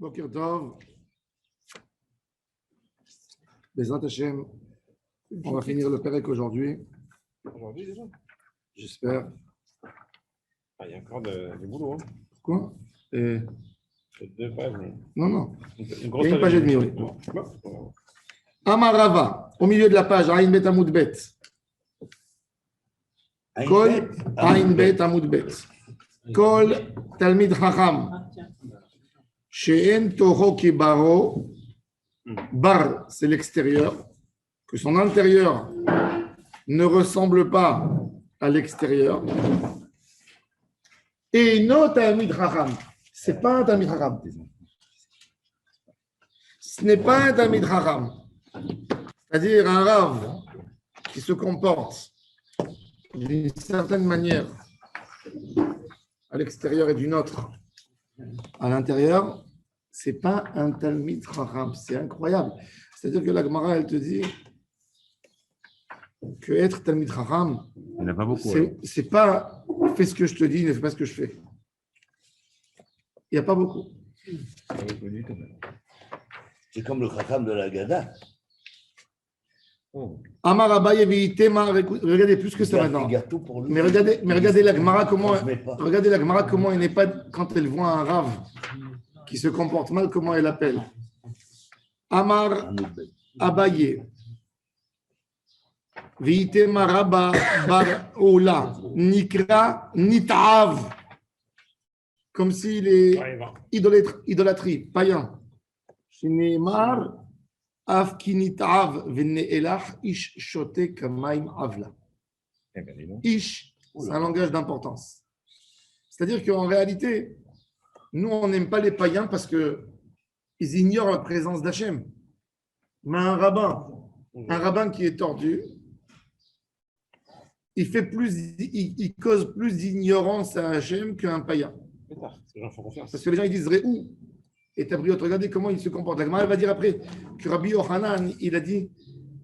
Boker Tov. Bezrat Hashem. On va finir le Pérec aujourd'hui. Aujourd'hui déjà? J'espère. Il y a encore du boulot. Quoi? Et... C'est 2 pages. Non. Une grosse Il y a une page et demie, oui. Amarava, au milieu de la page, Aïn Bet Amoud Bet. Kol Aïn Bet Amoud Bet. Kol Talmid Chacham. She'en Toho Kibaro. Bar, c'est l'extérieur. Que son intérieur ne ressemble pas à l'extérieur. Et no Talmid Chacham. Ce n'est pas un Talmid Chacham. Ce n'est pas un Talmid Chacham. C'est-à-dire un Rav qui se comporte d'une certaine manière à l'extérieur et d'une autre à l'intérieur, ce n'est pas un Talmid Chacham. C'est incroyable. C'est-à-dire que la Gemara, elle te dit que être Talmid Chacham, il n'y en a pas beaucoup. C'est pas fais ce que je te dis, ne fais pas ce que je fais. Il n'y a pas beaucoup. C'est comme le Chacham de la Gada. Amar Abaye Vitema, regardez plus que ça maintenant. Mais regardez la Gemara comment elle n'est pas, quand elle voit un Rav qui se comporte mal, comment elle appelle. Amar Abaye Vitema Rabba Bar Ola Nikra Nitav, comme s'il est idolâtrie, païen. Shinemar Av kinitav v'ne'elach ish shote kamaim avla. Ish, c'est un langage d'importance. C'est-à-dire qu'en réalité, nous, on n'aime pas les païens parce qu'ils ignorent la présence d'Hachem. Mais un rabbin qui est tordu, il cause plus d'ignorance à Hachem qu'un païen. Parce que les gens ils disent Réou. Et Tabriot, regardez comment il se comporte. La Gemara va dire après que Rabbi Yochanan, il a dit,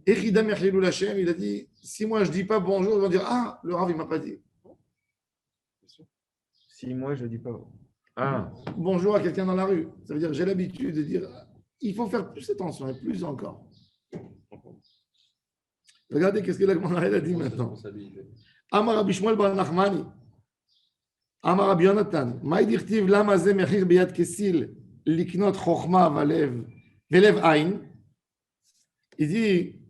il a dit, si moi je ne dis pas bonjour, ils vont dire, ah, le Rav, il ne m'a pas dit. Si moi je ne dis pas bonjour à quelqu'un dans la rue, ça veut dire, j'ai l'habitude de dire, il faut faire plus attention, et plus encore. Regardez qu'est-ce que la Gemara a dit maintenant. Amar Rabbi Shmuel bar Nachmani, Amar Rabbi Yonatan, Maï dirtiv lama ze mechir biyad kesil, Liknot Chochma Velev Aïn. Il dit,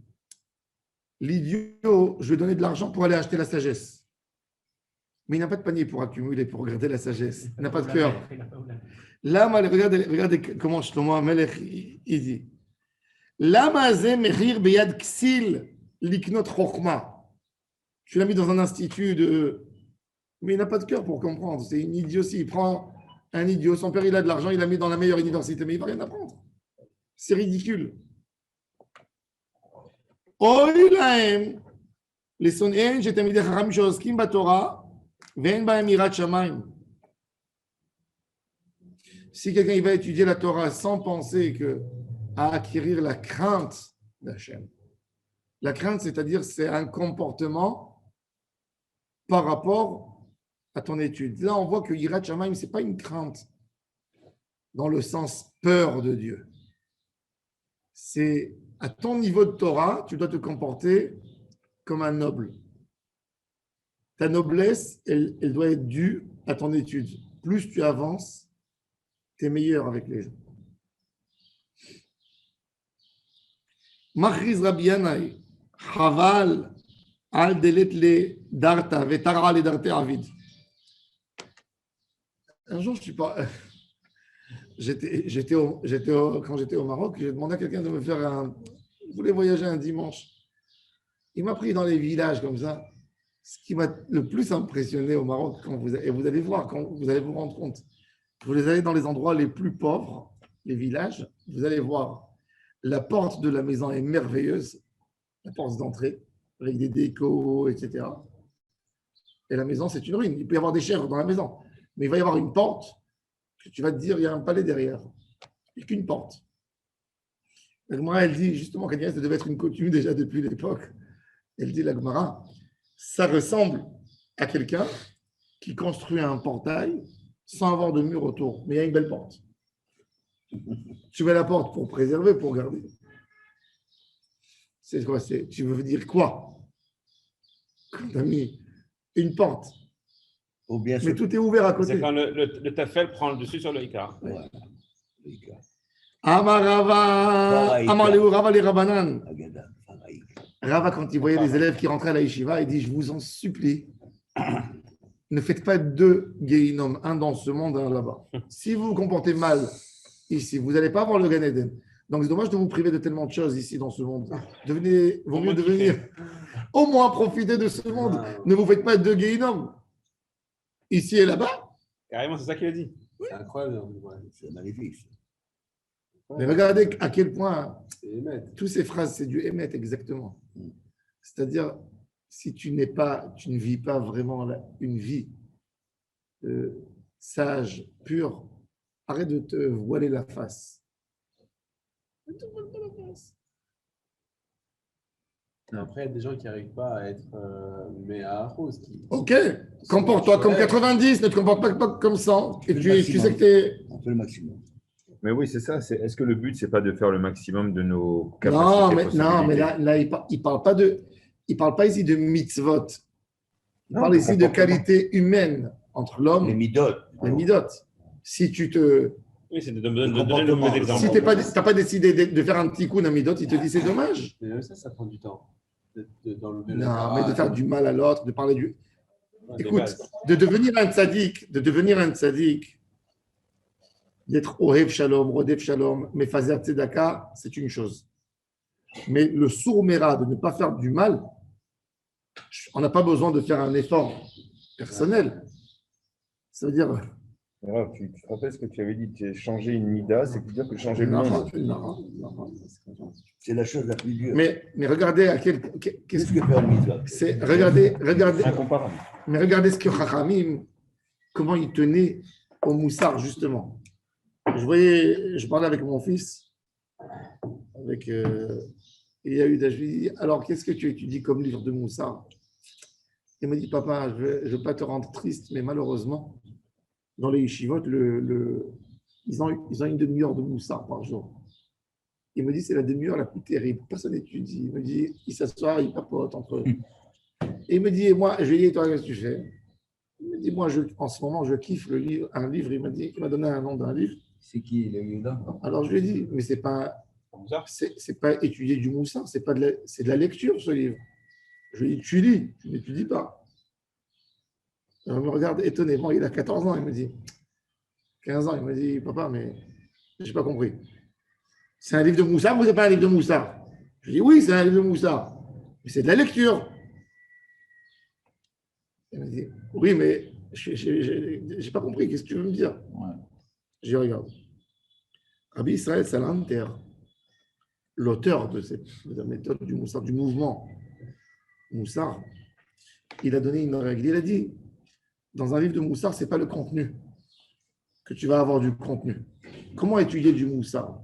l'idiot, je vais donner de l'argent pour aller acheter la sagesse. Mais il n'a pas de panier pour accumuler, pour regarder la sagesse. Il n'a pas de cœur. Là, regardez comment Shlomo HaMelech il dit. Lama ze mechir beyad ksil liknot chokhma. Tu l'as mis dans un institut de... Mais il n'a pas de cœur pour comprendre. C'est une idiotie. Il prend un idiot. Son père, il a de l'argent. Il l'a mis dans la meilleure université. Mais il ne va rien apprendre. C'est ridicule. Oy lahem. Les son'en, j'étais mis des chacham shoskim batora. Ve'en ba'em yirat shamayim. Si quelqu'un il va étudier la Torah sans penser à acquérir la crainte d'Hachem. La crainte, c'est-à-dire, c'est un comportement par rapport à ton étude. Là, on voit que Yirat Shamayim, ce n'est pas une crainte dans le sens peur de Dieu. C'est à ton niveau de Torah, tu dois te comporter comme un noble. Ta noblesse, elle doit être due à ton étude. Plus tu avances, tu es meilleur avec les gens. Machriz Rabbi Yanaï, Chaval, al delet le darta, vetara le darte avid. Un jour, quand j'étais au Maroc, j'ai demandé à quelqu'un de me faire je voulais voyager un dimanche. Il m'a pris dans les villages comme ça. Ce qui m'a le plus impressionné au Maroc, et vous allez voir, quand vous allez vous rendre compte, vous allez dans les endroits les plus pauvres, les villages, vous allez voir, la porte de la maison est merveilleuse, la porte d'entrée, avec des décos, etc. Et la maison, c'est une ruine. Il peut y avoir des chèvres dans la maison. Mais il va y avoir une porte que tu vas te dire, il y a un palais derrière. Il n'y a qu'une porte. La Gemara, elle dit, justement, ça devait être une coutume déjà depuis l'époque. Elle dit, la Gemara, ça ressemble à quelqu'un qui construit un portail sans avoir de mur autour. Mais il y a une belle porte. Tu mets la porte pour préserver, pour garder. C'est quoi? Tu veux dire quoi? Quand tu as mis une porte, Ou bien mais tout est ouvert à côté. C'est quand le tafel prend le dessus sur le Icar. Ouais. Amar Rava, Amar Léo, Rava les Rabanan. Agada, Faraïk. Rava, quand il voyait les élèves qui rentraient à la yeshiva, il dit, je vous en supplie, ne faites pas deux guéhinom, un dans ce monde, un là-bas. Si vous vous comportez mal ici, vous n'allez pas avoir le Gan Eden. Donc c'est dommage de vous priver de tellement de choses ici dans ce monde. Vaut mieux devenir, au moins profiter de ce monde. Ne vous faites pas deux guéhinom, ici et là-bas. Carrément, c'est ça qu'il a dit. C'est incroyable. C'est magnifique. Mais regardez à quel point C'est émettre. toutes ces phrases, c'est du émettre exactement. C'est-à-dire, si tu ne vis pas vraiment une vie sage, pure, arrête de te voiler la face. Ne te voile pas la face. Après, il y a des gens qui n'arrivent pas à être mais à rose. Ok, comporte-toi comme 90, ne te comporte pas comme 100. Et tu sais que tu es. On fait le maximum. Mais oui, c'est ça. Est-ce que le but, c'est pas de faire le maximum de nos capacités? Non, mais là il parle pas de. Il parle pas ici de mitzvot. Il parle ici de qualité humaine entre l'homme Les et midot. les midot. Si tu te. Oui, c'est de donner le mauvais exemple. Si tu n'as pas décidé de faire un petit coup d'un midot, il te dit c'est dommage. Mais même ça prend du temps. D'enlever Non, mais de faire du mal à l'autre, de parler du. Des Écoute, bases. de devenir un tzaddik, d'être Ohev Shalom, Rodef Shalom, Mefazer Tzedaka, c'est une chose. Mais le sourd-méra, de ne pas faire du mal, on n'a pas besoin de faire un effort personnel. Ça veut dire. Alors, tu te rappelles ce que tu avais dit, changer une mida, c'est plus dur que changer le monde. Non. C'est la chose la plus dure. Mais regardez à Qu'est-ce qu'est-ce que fait un midot? regardez, Incomparable. mais regardez ce que Chachamim, comment il tenait au moussard, justement. Je parlais avec mon fils, il y a eu je lui ai dit, alors qu'est-ce que tu étudies comme livre de moussard? Il m'a dit, papa, je ne veux pas te rendre triste, mais malheureusement, dans les yeshivot, ils ont une demi-heure de moussard par jour. Il me dit, c'est la demi-heure la plus terrible. Personne n'étudie. Il me dit, ils s'assoient, ils papotent entre eux. Et il me dit, et moi, je lui ai dit, toi, qu'est-ce que tu fais? Il me dit, moi, en ce moment, je kiffe un livre. Il m'a donné un nom d'un livre. C'est qui le Yuda? Alors, je lui ai dit, mais c'est pas étudier du moussard, c'est de la lecture, ce livre. Je lui ai dit, tu lis, tu n'étudies pas. Alors, il me regarde étonnément, il a 14 ans, il me dit, 15 ans, il me dit, papa, mais je n'ai pas compris. C'est un livre de moussard ou c'est pas un livre de moussard? Je dis, oui, c'est un livre de moussard, mais c'est de la lecture. Il me dit, oui, mais je n'ai pas compris, qu'est-ce que tu veux me dire? Je dis, regarde, Rabbi Israël Salanter, l'auteur de la méthode du moussard, du mouvement moussard, il a donné une règle. Il a dit, dans un livre de moussard, ce n'est pas le contenu que tu vas avoir du contenu. Comment étudier du moussard?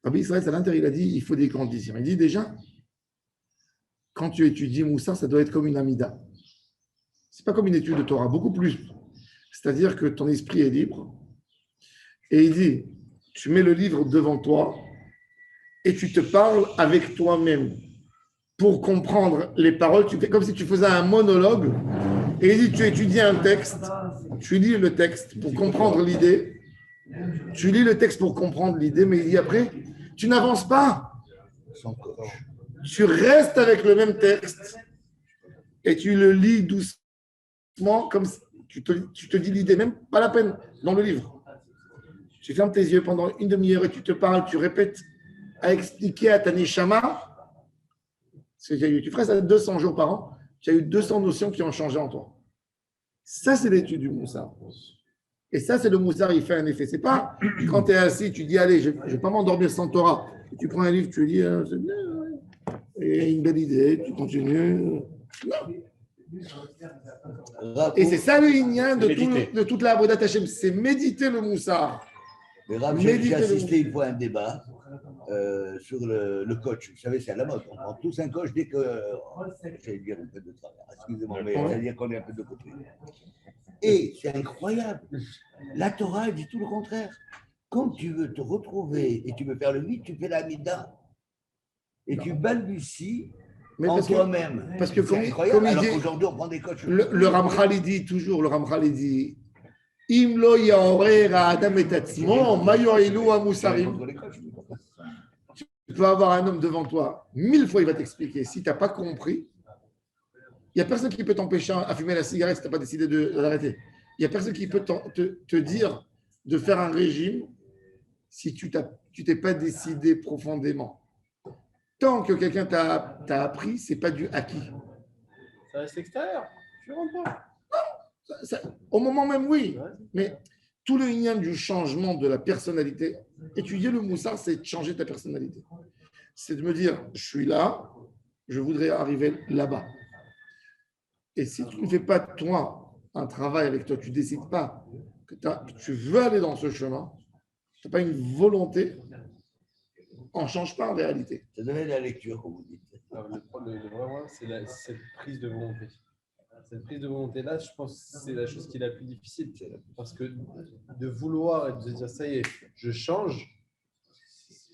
Rabbi Israël Salanter, il a dit, il faut des conditions. Il dit déjà, quand tu étudies moussard, ça doit être comme une amida. Ce n'est pas comme une étude de Torah, beaucoup plus. C'est-à-dire que ton esprit est libre. Et il dit, tu mets le livre devant toi et tu te parles avec toi-même pour comprendre les paroles. Tu fais comme si tu faisais un monologue. Et il dit, tu étudies un texte, tu lis le texte pour comprendre l'idée. Tu lis le texte pour comprendre l'idée, mais il dit après, tu n'avances pas. Sans coach. Tu restes avec le même texte et tu le lis doucement, comme tu te dis l'idée, même pas la peine dans le livre. Tu fermes tes yeux pendant une demi-heure et tu te parles, tu répètes à expliquer à ta neshama. Tu ferais ça 200 jours par an, tu as eu 200 notions qui ont changé en toi. Ça, c'est l'étude du moussard. Et ça, c'est le moussard, il fait un effet. C'est pas quand tu es assis, tu dis, allez, je ne vais pas m'endormir sans Torah. Et tu prends un livre, tu lis, c'est bien, ouais. Et une belle idée, tu continues. Non. Et c'est ça le lignin de toute la Avodat Hashem, c'est méditer le moussard. Mais Rav, j'ai assisté une fois à un débat sur le coach. Vous savez, c'est à la mode. On prend tous un coach dès que. J'allais dire un peu de travers. Excusez-moi, mais ça veut dire qu'on est un peu de côté. Et c'est incroyable. La Torah, elle dit tout le contraire. Quand tu veux te retrouver et tu veux faire le vide, tu fais la mida. Et tu balbuties Mais en toi-même. parce que C'est comme incroyable. il Alors dit, qu'aujourd'hui, on prend des coachs. le Ramchal, il dit toujours, le Ramchal, il dit, Im lo yaorer ha'adam et atzmo, ma yo'elu hamusarim. Contre les coachs. Tu peux avoir un homme devant toi, 1000 fois il va t'expliquer. Si tu n'as pas compris, il n'y a personne qui peut t'empêcher à fumer la cigarette si tu n'as pas décidé de l'arrêter. Il n'y a personne qui peut te dire de faire un régime si tu t'es pas décidé profondément. Tant que quelqu'un t'a appris, ce n'est pas du acquis. Ça reste extérieur. Je rentre pas. Au moment même, oui. Mais tout le lien du changement de la personnalité, étudier le moussard, c'est de changer ta personnalité. C'est de me dire, je suis là, je voudrais arriver là-bas. Et si tu ne fais pas, toi, un travail avec toi, tu ne décides pas que tu veux aller dans ce chemin, tu n'as pas une volonté, on ne change pas en réalité. Ça donnait de la lecture, comme vous dites. Alors, le vrai problème, c'est cette prise de volonté. Cette prise de volonté-là, je pense que c'est la chose qui est la plus difficile. Parce que de vouloir et de se dire, ça y est, je change.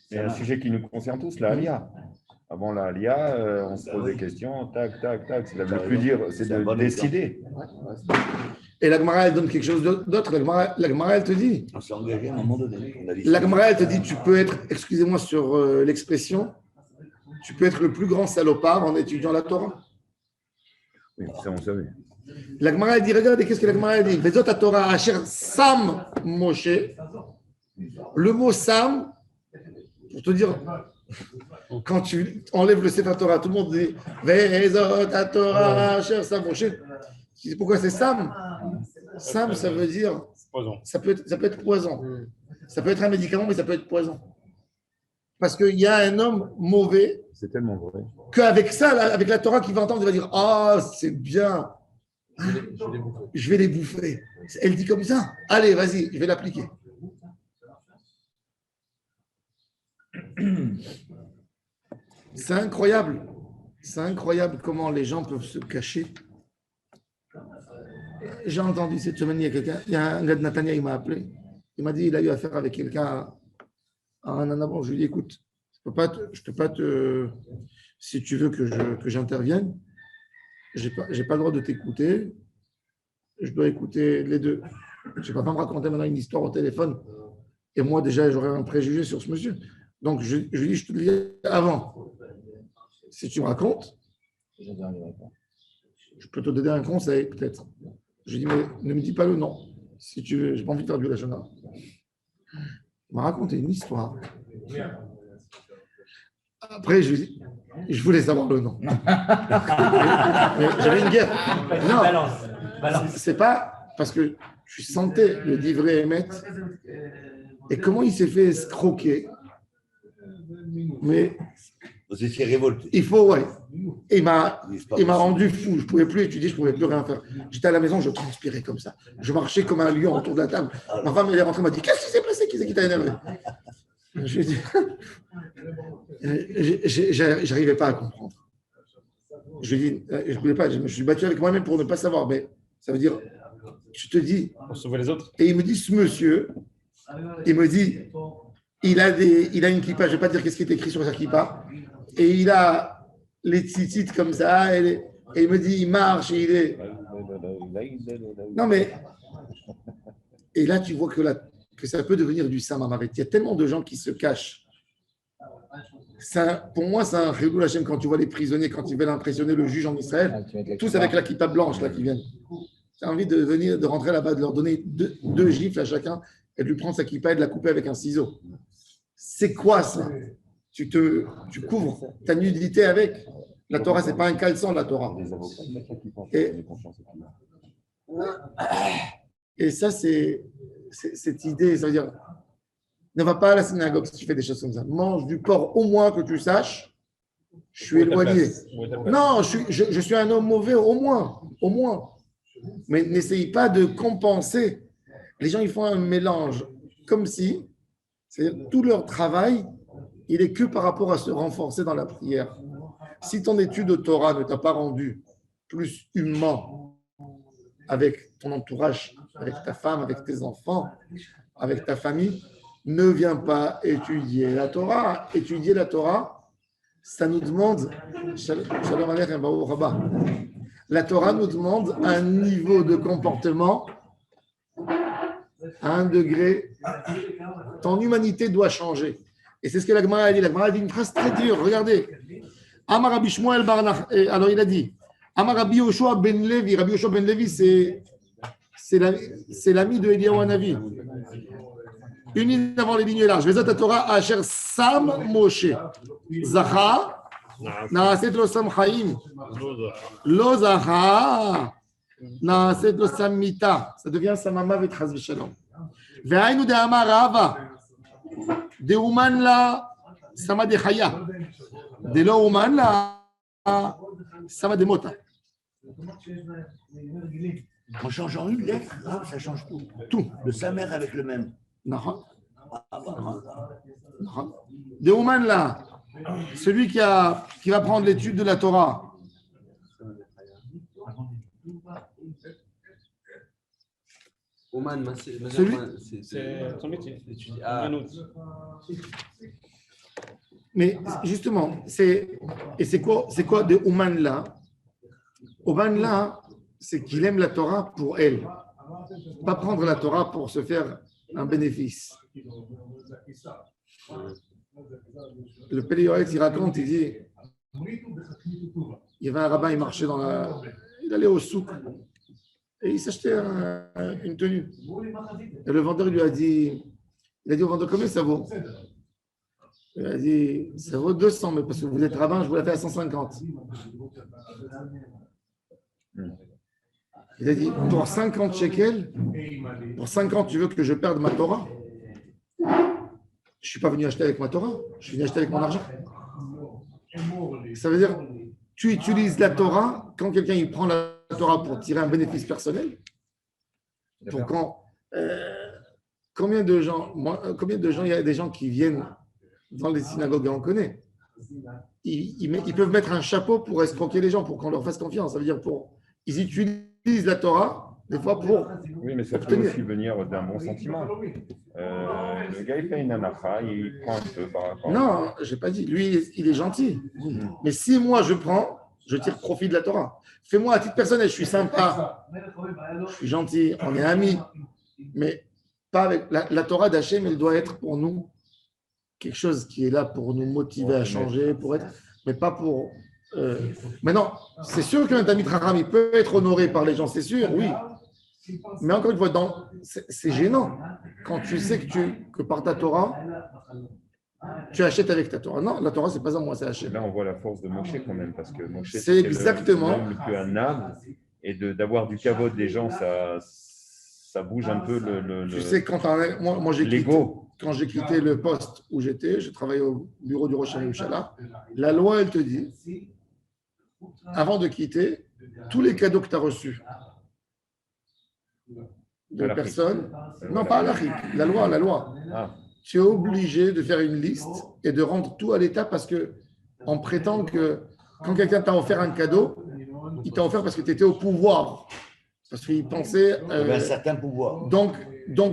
C'est un sujet qui nous concerne tous, la Alia. Avant la Alia, on se pose des questions, tac, tac, tac. C'est le plus dur, c'est de décider. Et la Gemara, elle donne quelque chose d'autre. La Gemara, elle te dit. On s'est engagé à un moment donné. La Gemara, elle te dit, tu peux être, excusez-moi sur l'expression, tu peux être le plus grand salopard en étudiant la Torah. Oui, ça, on savait. La Gemara, elle dit, regardez, qu'est-ce que la Gemara, elle dit? Vezot Torah, Asher Sam Moshe. Le mot Sam, pour te dire, quand tu enlèves le Sefer Torah, tout le monde dit Vezot Torah, Asher Sam Moshe. Tu sais pourquoi c'est Sam? Sam, ça veut dire, ça peut être poison. Ça peut être un médicament, mais ça peut être poison. Parce qu'il y a un homme mauvais. C'est tellement vrai. Qu'avec ça, là, avec la Torah qu'il va entendre, il va dire ah, c'est bien. Je vais les bouffer. Elle dit comme ça. Allez, vas-y, je vais l'appliquer. C'est incroyable. C'est incroyable comment les gens peuvent se cacher. J'ai entendu cette semaine, il y a un gars de Natania, il m'a appelé. Il m'a dit il a eu affaire avec quelqu'un à un an avant. Je lui ai dit écoute, je peux pas te si tu veux que j'intervienne, j'ai pas le droit de t'écouter. Je dois écouter les deux. Je ne vais pas me raconter maintenant une histoire au téléphone. Et moi, déjà, j'aurais un préjugé sur ce monsieur. Donc, je lui dis, je te le dis avant. Si tu me racontes, je peux te donner un conseil, peut-être. Je lui dis, mais ne me dis pas le nom. Si tu veux, je n'ai pas envie de faire du lachana. Il m'a raconté une histoire. Après, je lui dis, je voulais savoir le nom. Mais j'avais une guerre. Non, c'est pas parce que je sentais le divrei émet et comment il s'est fait escroquer. Mais vous étiez révolté. Il faut, ouais. Il m'a rendu fou. Je ne pouvais plus étudier, je ne pouvais plus rien faire. J'étais à la maison, je transpirais comme ça. Je marchais comme un lion autour de la table. Ma femme, elle est rentrée, elle m'a dit qu'est-ce qui s'est passé? Qui c'est qui t'a énervé? Je lui ai dit, j'arrivais pas à comprendre. Je lui ai dit, je voulais pas, je me suis battu avec moi-même pour ne pas savoir, mais ça veut dire, je te dis. Pour sauver les autres. Et il me dit, ce monsieur, il me dit, il a une kippa, je ne vais pas dire qu'est-ce qui est écrit sur sa kippa, et il a les tzitzit comme ça, et il me dit, il marche, et il est. Non, mais. Et là, tu vois que ça peut devenir du samamaret. Il y a tellement de gens qui se cachent. Pour moi, c'est un Chilul Hashem quand tu vois les prisonniers, quand ils veulent impressionner le juge en Israël, tous avec la kippa blanche là qui viennent. Tu as envie de venir, de rentrer là-bas, de leur donner deux gifles à chacun et de lui prendre sa kippa et de la couper avec un ciseau. C'est quoi ça? Tu couvres ta nudité avec. La Torah, ce n'est pas un caleçon, la Torah. Et ça, c'est cette idée, ça veut dire, ne va pas à la synagogue si tu fais des choses comme ça. Mange du porc, au moins que tu saches, je suis éloigné. Non, je suis un homme mauvais, au moins. Mais n'essaye pas de compenser. Les gens, ils font un mélange, comme si tout leur travail, il est que par rapport à se renforcer dans la prière. Si ton étude de Torah ne t'a pas rendu plus humain avec ton entourage, avec ta femme, avec tes enfants, avec ta famille, ne vient pas étudier la Torah. Étudier la Torah, ça nous demande, Shalom Aleichem, Baruch Haba. La Torah nous demande un niveau de comportement à un degré. Ton humanité doit changer. Et c'est ce que la Gemara a dit. La Gemara a dit une phrase très dure. Regardez. Amar Rabbi Shmuel Bar Nachman. Alors il a dit Amar Rabbi Yoshua ben Levi. Rabbi Yoshua ben Levi, c'est l'ami de Eliyahu Hanavi. Une ligne avant les lignes larges. Vezat Torah Asher Sam Moshe. Zacha. Naaset lo Sam Chaim. Lo Zacha. Naaset lo Sam Mita. Ça devient Samama Vetchaz Veshalom. Ve'ainu de Amar Rava. De Uman la Sama de Chaya. De lo Uman la Sama de Mota. En changeant une lettre, ça change tout. Tout. Le Samer avec le même. Non. De Ouman là, celui qui va prendre l'étude de la Torah. Oman, C'est son métier. Ah. Mais justement, c'est quoi de Ouman là? Ouman là, c'est qu'il aime la Torah pour elle. Pas prendre la Torah pour se faire un bénéfice. Le Pélé Yoretz, il raconte, il dit, il y avait un rabbin, il marchait il allait au souk et il s'achetait une tenue. Et le vendeur lui a dit, au vendeur, combien ça vaut? Il a dit, ça vaut 200, mais parce que vous êtes rabbin, je vous la fais à 150. Il a dit, pour 50 shekels, pour 50, tu veux que je perde ma Torah? Je ne suis pas venu acheter avec ma Torah, je suis venu acheter avec mon argent. Ça veut dire, tu utilises la Torah quand quelqu'un il prend la Torah pour tirer un bénéfice personnel. Pour combien de gens, il y a des gens qui viennent dans les synagogues, et on connaît. Ils peuvent mettre un chapeau pour escroquer les gens, pour qu'on leur fasse confiance. Ça veut dire ils utilisent la Torah des fois pour. Oui, mais ça peut aussi venir d'un bon sentiment. Le gars, il fait une anacha, il prend un peu par rapport. Non, je n'ai pas dit. Lui, il est gentil. Mais si moi je prends, je tire profit de la Torah. Fais-moi à titre personnel, je suis sympa, je suis gentil, on est amis. Mais pas avec la Torah d'Hachem, elle doit être pour nous quelque chose qui est là pour nous motiver à changer, mais pas pour. Maintenant, c'est sûr qu'un Talmid Chacham, il peut être honoré par les gens, c'est sûr, oui. Mais encore une fois, c'est gênant quand tu sais que par ta Torah, tu achètes avec ta Torah. Non, la Torah, c'est pas à moi, c'est Hachem. Là, on voit la force de Moshe quand même, parce que Moshe, c'est exactement le plus un âme, et d'avoir du kavod des gens, ça bouge un peu le Tu sais, moi quand j'ai quitté le poste où j'étais, je travaillais au bureau du Rosh Hashanah, la loi, elle te dit, avant de quitter, tous les cadeaux que tu as reçus de personnes, non pas à la loi, tu es obligé de faire une liste et de rendre tout à l'État parce qu'on prétend que quand quelqu'un t'a offert un cadeau, il t'a offert parce que tu étais au pouvoir. Parce qu'il pensait. Un certain pouvoir. Donc,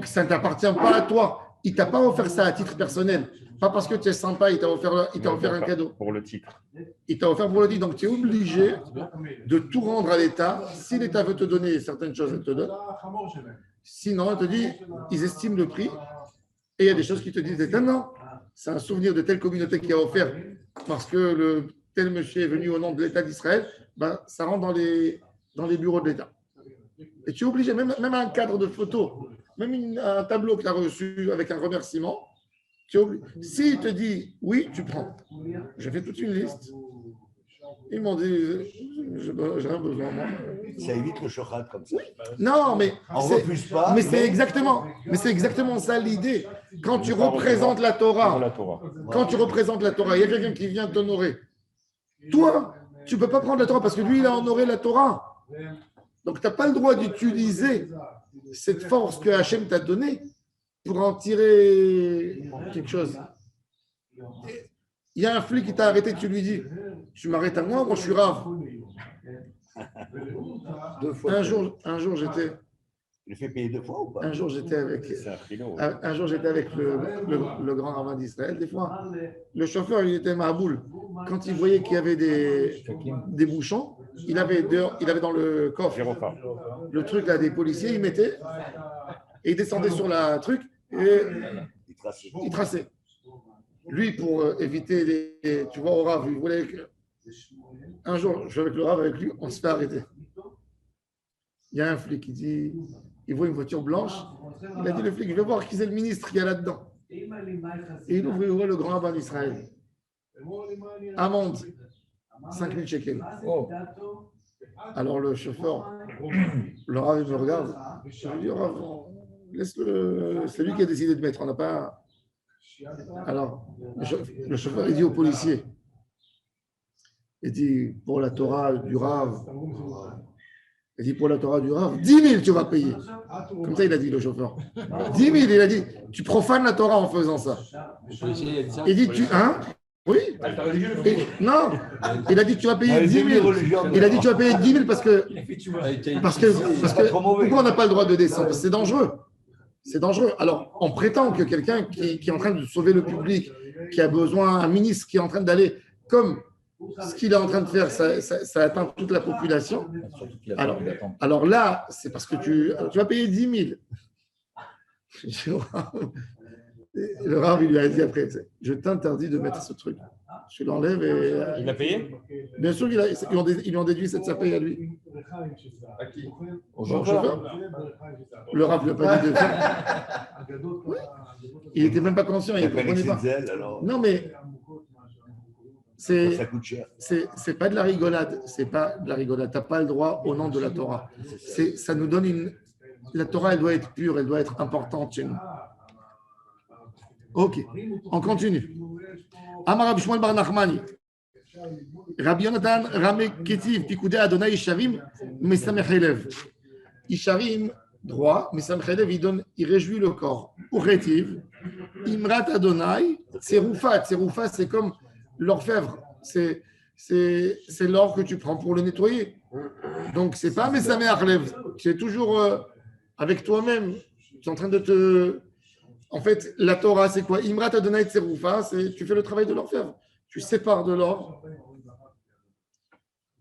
ça ne t'appartient pas à toi. Il ne t'a pas offert ça à titre personnel. Pas parce que tu es sympa, il t'a offert un cadeau. Pour le titre. Il t'a offert pour le titre. Donc, tu es obligé de tout rendre à l'État. Si l'État veut te donner certaines choses, il te donne. Sinon, il te dit, ils estiment le prix. Et il y a des choses qui te disent, non, c'est un souvenir de telle communauté qui a offert parce que tel monsieur est venu au nom de l'État d'Israël. Ça rentre dans les bureaux de l'État. Et tu es obligé, même un cadre de photo, même un tableau que tu as reçu avec un remerciement, s'il te dit oui, tu prends. J'ai fait toute une liste. Ils m'ont dit, j'ai rien besoin, moi. Ça évite le shochat comme ça. Non, mais on ne refuse pas. Mais c'est exactement ça l'idée. Quand tu représentes la Torah, il y a quelqu'un qui vient t'honorer. Toi, tu ne peux pas prendre la Torah parce que lui, il a honoré la Torah. Donc, tu n'as pas le droit d'utiliser cette force que Hachem t'a donnée pour en tirer quelque chose. Il y a un flic qui t'a arrêté, tu lui dis, tu m'arrêtes à moi je suis rave. Un jour, Tu le fais payer 2 fois ou pas? Un jour, j'étais avec le grand rabbin d'Israël. Des fois, le chauffeur, il était maboule. Quand il voyait qu'il y avait des bouchons, il avait dans le coffre le truc là des policiers, il mettait et il descendait sur la truc et il traçait. Lui, pour éviter tu vois, au Rav, il voulait que... Un jour, je suis avec le Rav, avec lui, on se fait arrêter. Il y a un flic qui dit, il voit une voiture blanche. Il a dit, le flic, je vais voir qui c'est le ministre qui est là-dedans. Et il ouvre le grand rabbin d'Israël. Amende, 5 000 shekels. Oh. Alors le chauffeur, le Rav, il me regarde. Je lui dis, Rav, laisse-le, c'est lui qui a décidé de mettre, on n'a pas... Alors, le chauffeur, il dit au policier, il dit, pour la Torah du Rav, il dit, pour la Torah du Rav, 10 000 tu vas payer. Comme ça, il a dit, le chauffeur. 10 000, il a dit, tu profanes la Torah en faisant ça. Il dit, oui. Non, il a dit, tu vas payer 10 000. Il a dit, tu vas payer 10 000 parce que pourquoi on n'a pas le droit de descendre? C'est dangereux. C'est dangereux. Alors, on prétend que quelqu'un qui est en train de sauver le public, qui a besoin, un ministre qui est en train d'aller, comme ce qu'il est en train de faire, ça atteint toute la population. Alors là, c'est parce que tu vas payer 10 000. Le Rav, il lui a dit après, je t'interdis de mettre ce truc. Je l'enlève et... Il l'a payé? Bien sûr, ils lui ont déduit cette sa paye à lui. À qui? Au chauffeur. Le Rav ne lui a pas dit de faire. Oui. Il n'était même pas conscient, il ne comprenait pas. Non, mais ça coûte cher. C'est pas de la rigolade. C'est pas de la rigolade. Tu n'as pas le droit au nom de la Torah. Ça nous donne une... La Torah, elle doit être pure, elle doit être importante chez nous. Ok, on continue. Amar Rabbi Shmuel bar Nachmani. Rabbi Yonatan Rame Ketiv Pikoudé Adonai Isharim Mesamech Elev. Isharim, droit, Mesamech Elev, il réjouit le corps. Ou Ketiv, Imrat Adonai, Tseroufa. Tseroufa, c'est comme l'orfèvre. C'est l'or que tu prends pour le nettoyer. Donc, c'est pas Mesamech Elev. Tu es toujours avec toi-même. Tu es en train de te... En fait, la Torah, c'est quoi? Imrat Adonai Tseroufa, c'est tu fais le travail de l'orfèvre. Tu sépares de l'or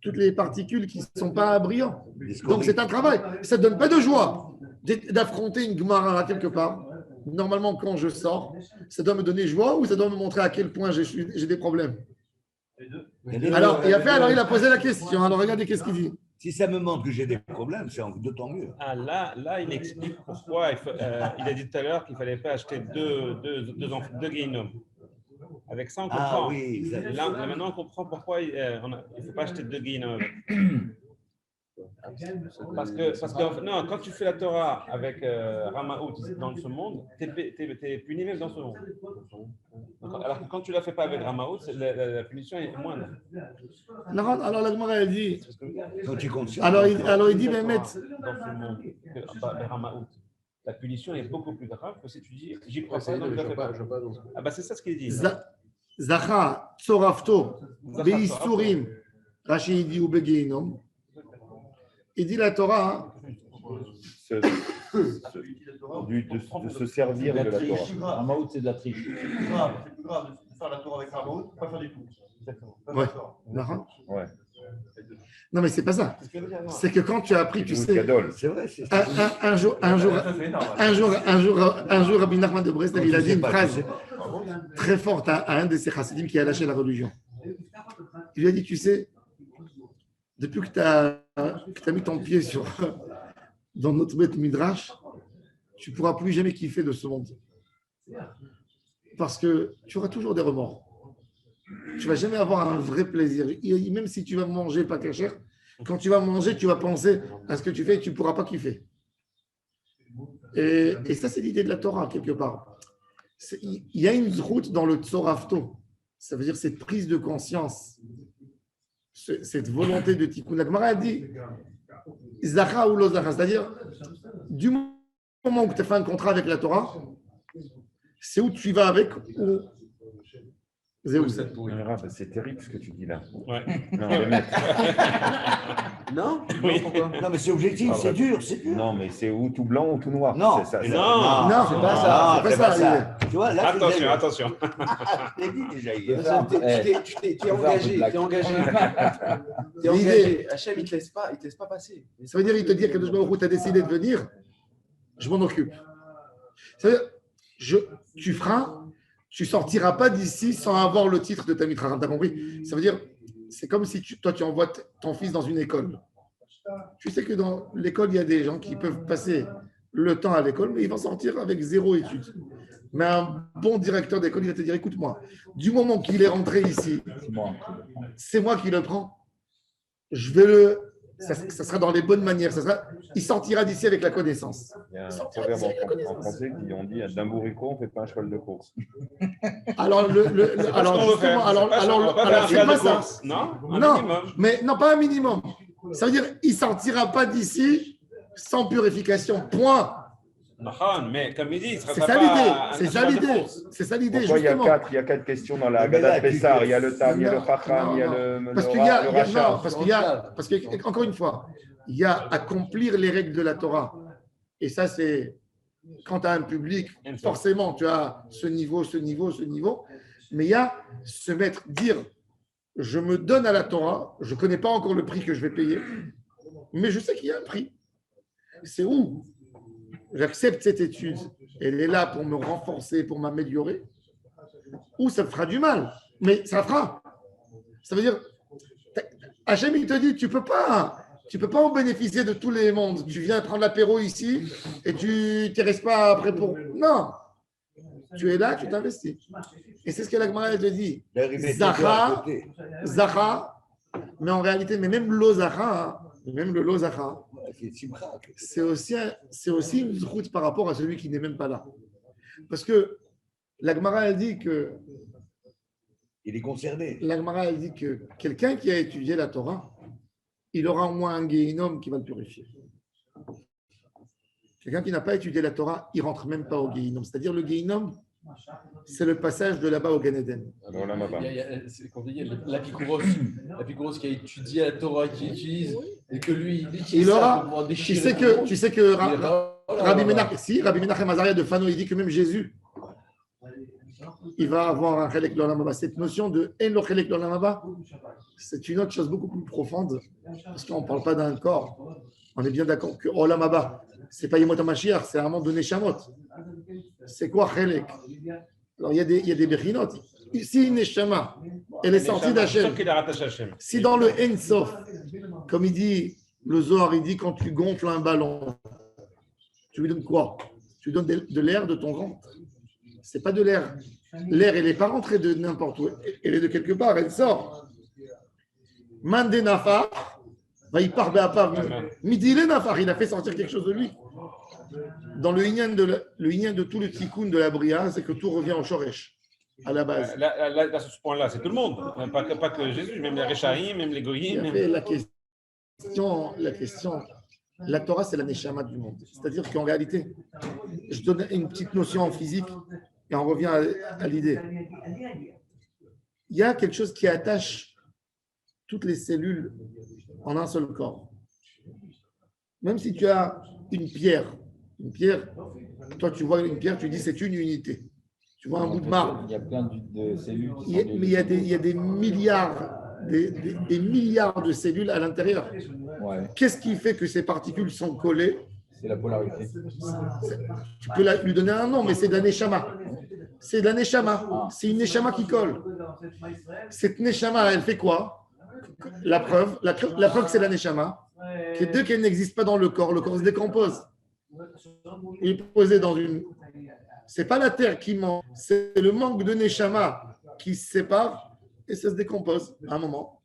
toutes les particules qui ne sont pas brillants. Donc, c'est un travail. Ça ne donne pas de joie d'affronter une Gemara quelque part. Normalement, quand je sors, ça doit me donner joie ou ça doit me montrer à quel point j'ai des problèmes. Alors, il a posé la question. Alors, regardez qu'est-ce qu'il dit. Si ça me montre que j'ai des problèmes, c'est d'autant mieux. Ah, là, il explique pourquoi il a dit tout à l'heure qu'il ne fallait pas acheter deux guénums. Avec ça, on comprend. Ah oui, là, maintenant, on comprend pourquoi il ne faut pas acheter 2 guénums. Parce que non, quand tu fais la Torah avec Ramaout dans ce monde, tu es puni même dans ce monde. Alors que quand tu ne la fais pas avec Ramaout, la punition est moindre. Alors la Gemara, elle dit. Alors il dit, mais dans ce monde, Ramaout, la punition est beaucoup plus grave que si tu dis j'y crois pas, donc je ne la fais pas. Ah bah c'est ça ce qu'il dit. Zacha, Tsorafto, Beisurim, Rashi dit ou Begeinom. Il dit la Torah. De se servir de la Torah. Ramaout, c'est de la triche. C'est plus grave de faire la Torah avec Ramaout, pas faire du tout. Ouais. Non, mais c'est pas ça. C'est que quand tu as appris, tu sais. C'est vrai. Un jour, Rabbi Nachman de Breslev, il a dit une phrase très forte à un de ses chassidim qui a lâché la religion. Il lui a dit, tu sais, depuis que tu as mis ton pied dans notre bête Midrash, tu ne pourras plus jamais kiffer de ce monde. Parce que tu auras toujours des remords. Tu ne vas jamais avoir un vrai plaisir. Même si tu vas manger pas très cher, quand tu vas manger, tu vas penser à ce que tu fais et tu ne pourras pas kiffer. Et ça, c'est l'idée de la Torah, quelque part. Il y a une route dans le Tsorafto. Ça veut dire cette prise de conscience, cette volonté de Tikkun. La Gemara dit Zacha ou lo Zacha, c'est-à-dire du moment où tu as fait un contrat avec la Torah, c'est où tu vas avec Zéou. C'est terrible ce que tu dis là. Ouais. Non, les mecs. Non? Oui. Pourquoi? Non, mais c'est objectif, c'est dur, c'est dur. Non, mais c'est ou tout blanc ou tout noir. Non, C'est ça, Non. Non, c'est pas ça, c'est pas ça. Tu vois, là, Attention, attention. je l'ai dit déjà hier. T'es engagé, t'es engagé. T'es L'idée. engagé. Hachem, il te laisse pas passer. Ça veut dire, il te dit que tu as décidé de venir, je m'en occupe. Ça veut dire, tu feras, tu sortiras pas d'ici sans avoir le titre de ta mitra. T'as compris? Ça veut dire, c'est comme si toi, tu envoies ton fils dans une école. Tu sais que dans l'école, il y a des gens qui peuvent passer le temps à l'école, mais ils vont sortir avec 0 études. Mais un bon directeur d'école, il va te dire, écoute-moi, du moment qu'il est rentré ici, c'est moi qui le prends. Je vais ça sera dans les bonnes manières. Il sortira d'ici avec la connaissance. Il y a un proverbe en français qui ont dit d'un bourricot, on ne fait pas un cheval de course. Alors, c'est pas ça. Non, Non, mais non, pas un minimum. Ça veut dire il sortira pas d'ici sans purification. Point. Non, mais comme il dit, il sera C'est pas ça l'idée. un C'est ça cheval de l'idée. course. C'est ça l'idée. Pourquoi Justement. il y a quatre questions dans la Mais là, Gadat Pessar? Il y a le Tam, il y a le Non, Chacham, il y a non, le Parce qu'il y a, Racham. parce que, encore une fois, il y a accomplir les règles de la Torah. Et ça, c'est quand tu as un public, forcément, tu as ce niveau. Mais il y a se mettre, dire, je me donne à la Torah, je ne connais pas encore le prix que je vais payer, mais je sais qu'il y a un prix. C'est où j'accepte cette étude, elle est là pour me renforcer, pour m'améliorer, ou ça me fera du mal, mais ça fera. Ça veut dire, Hachem, il te dit, tu peux pas en bénéficier de tous les mondes. Tu viens prendre l'apéro ici et tu ne restes pas après pour... Non, tu es là, tu t'investis. Et c'est ce que la Gemara te dit. Zacha, mais en réalité, mais même le Zacha, c'est aussi une route par rapport à celui qui n'est même pas là. Parce que la Gemara, elle dit que... Il est concerné. La Gemara, elle dit que quelqu'un qui a étudié la Torah, il aura au moins un Gehinom qui va le purifier. Quelqu'un qui n'a pas étudié la Torah, il ne rentre même pas au Gehinom. C'est-à-dire le Gehinom, c'est le passage de là-bas au Gan Eden. L'Apicouros qui a étudié la Torah, qui utilise, et que lui, il aura. Tu sais que Rabbi Menachem Azaria de Fano, il dit que même Jésus, il va avoir un Chelek l'Olam Haba. Cette notion de En lo Chelek l'Olam Haba, c'est une autre chose beaucoup plus profonde, parce qu'on ne parle pas d'un corps. On est bien d'accord que Olam Haba, ce n'est pas Yemot HaMashiach, c'est un monde de Neshamot. C'est quoi Chelek? Alors, il y a des Bechinot. Ici, une Neshama, elle est sortie d'Hachem. Si dans le En Sof, comme il dit, le Zohar, il dit quand tu gonfles un ballon, tu lui donnes quoi? Tu lui donnes de l'air de ton ventre. Ce n'est pas de l'air. L'air, elle n'est pas rentrée de n'importe où. Elle est de quelque part, elle sort. Mande Nafar, va y parler à part. Midi le Nafar, il a fait sortir quelque chose de lui. Dans le Inyan de tout le tikkun de la Bria, c'est que tout revient au Shoresh, à la base. Là, sur ce point-là, c'est tout le monde. Pas que Jésus, même les Réchaïm, même les Goyim. La question, la Torah, c'est la Neshama du monde. C'est-à-dire qu'en réalité, je donne une petite notion en physique et on revient à l'idée. Il y a quelque chose qui attache toutes les cellules en un seul corps. Même si tu as une pierre, toi tu vois une pierre, tu dis c'est une unité. Tu vois un bout de marbre. Il y a plein de cellules. Mais il y a des milliards, des milliards de cellules à l'intérieur. Ouais. Qu'est-ce qui fait que ces particules sont collées? C'est la polarité. Tu peux lui donner un nom, mais c'est de la Neshama. C'est de la Neshama. C'est une Neshama qui colle. Cette Neshama, elle fait quoi? La preuve que c'est la Neshama, que dès qu'elle n'existe pas dans le corps se décompose. Il est posé dans une... C'est pas la terre qui manque, c'est le manque de Neshama qui se sépare et ça se décompose à un moment.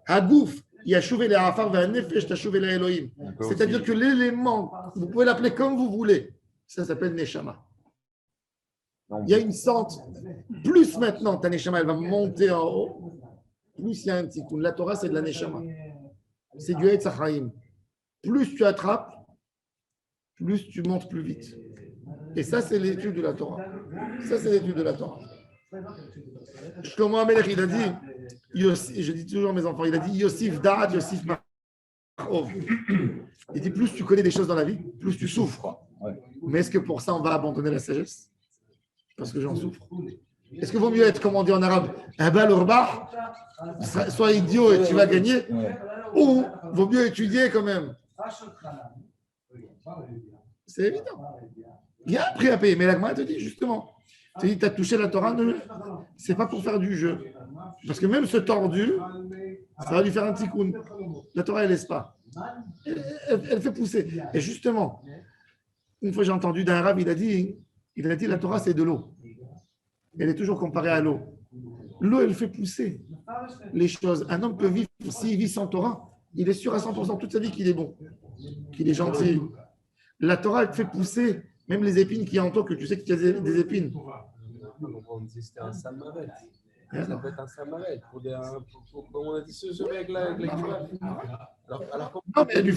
Hagouf, Yashuv el Afar va Nefesh Tashuv el Elohim. C'est-à-dire que l'élément, vous pouvez l'appeler comme vous voulez, ça s'appelle Neshama. Il y a une sorte, plus maintenant ta Neshama, elle va monter en haut, plus il y a un tikkun. La Torah, c'est de la Neshama. C'est du Etz HaChaim. Plus tu attrapes, plus tu montes plus vite. Et ça, c'est l'étude de la Torah. Shlomo Amelech, il a dit, je dis toujours à mes enfants, il a dit Yosif Da'at, Yosif Ma'ov. Il dit plus tu connais des choses dans la vie, plus tu souffres. Mais est-ce que pour ça on va abandonner la sagesse? Parce que j'en souffre. Est-ce que vaut mieux être, comme on dit en arabe, Abal Urbah, sois idiot et tu vas gagner, ou vaut mieux étudier quand même? C'est évident. Il y a un prix à payer, mais la Gemara te dit justement, tu as touché la Torah, c'est pas pour faire du jeu. Parce que même ce tordu, ça va lui faire un tikkun. La Torah, elle laisse pas. Elle fait pousser. Et justement, une fois j'ai entendu d'un arabe, il a dit la Torah, c'est de l'eau. Elle est toujours comparée à l'eau. L'eau, elle fait pousser les choses. Un homme peut vivre, s'il vit sans Torah, il est sûr à 100% toute sa vie qu'il est bon, qu'il est gentil. La Torah, elle fait pousser même les épines qui entourent, que tu sais qu'il y a des épines. On disait c'était un samaret. Ça peut être un samaret. Comme on a dit ce mec-là avec les Non, mais elle lui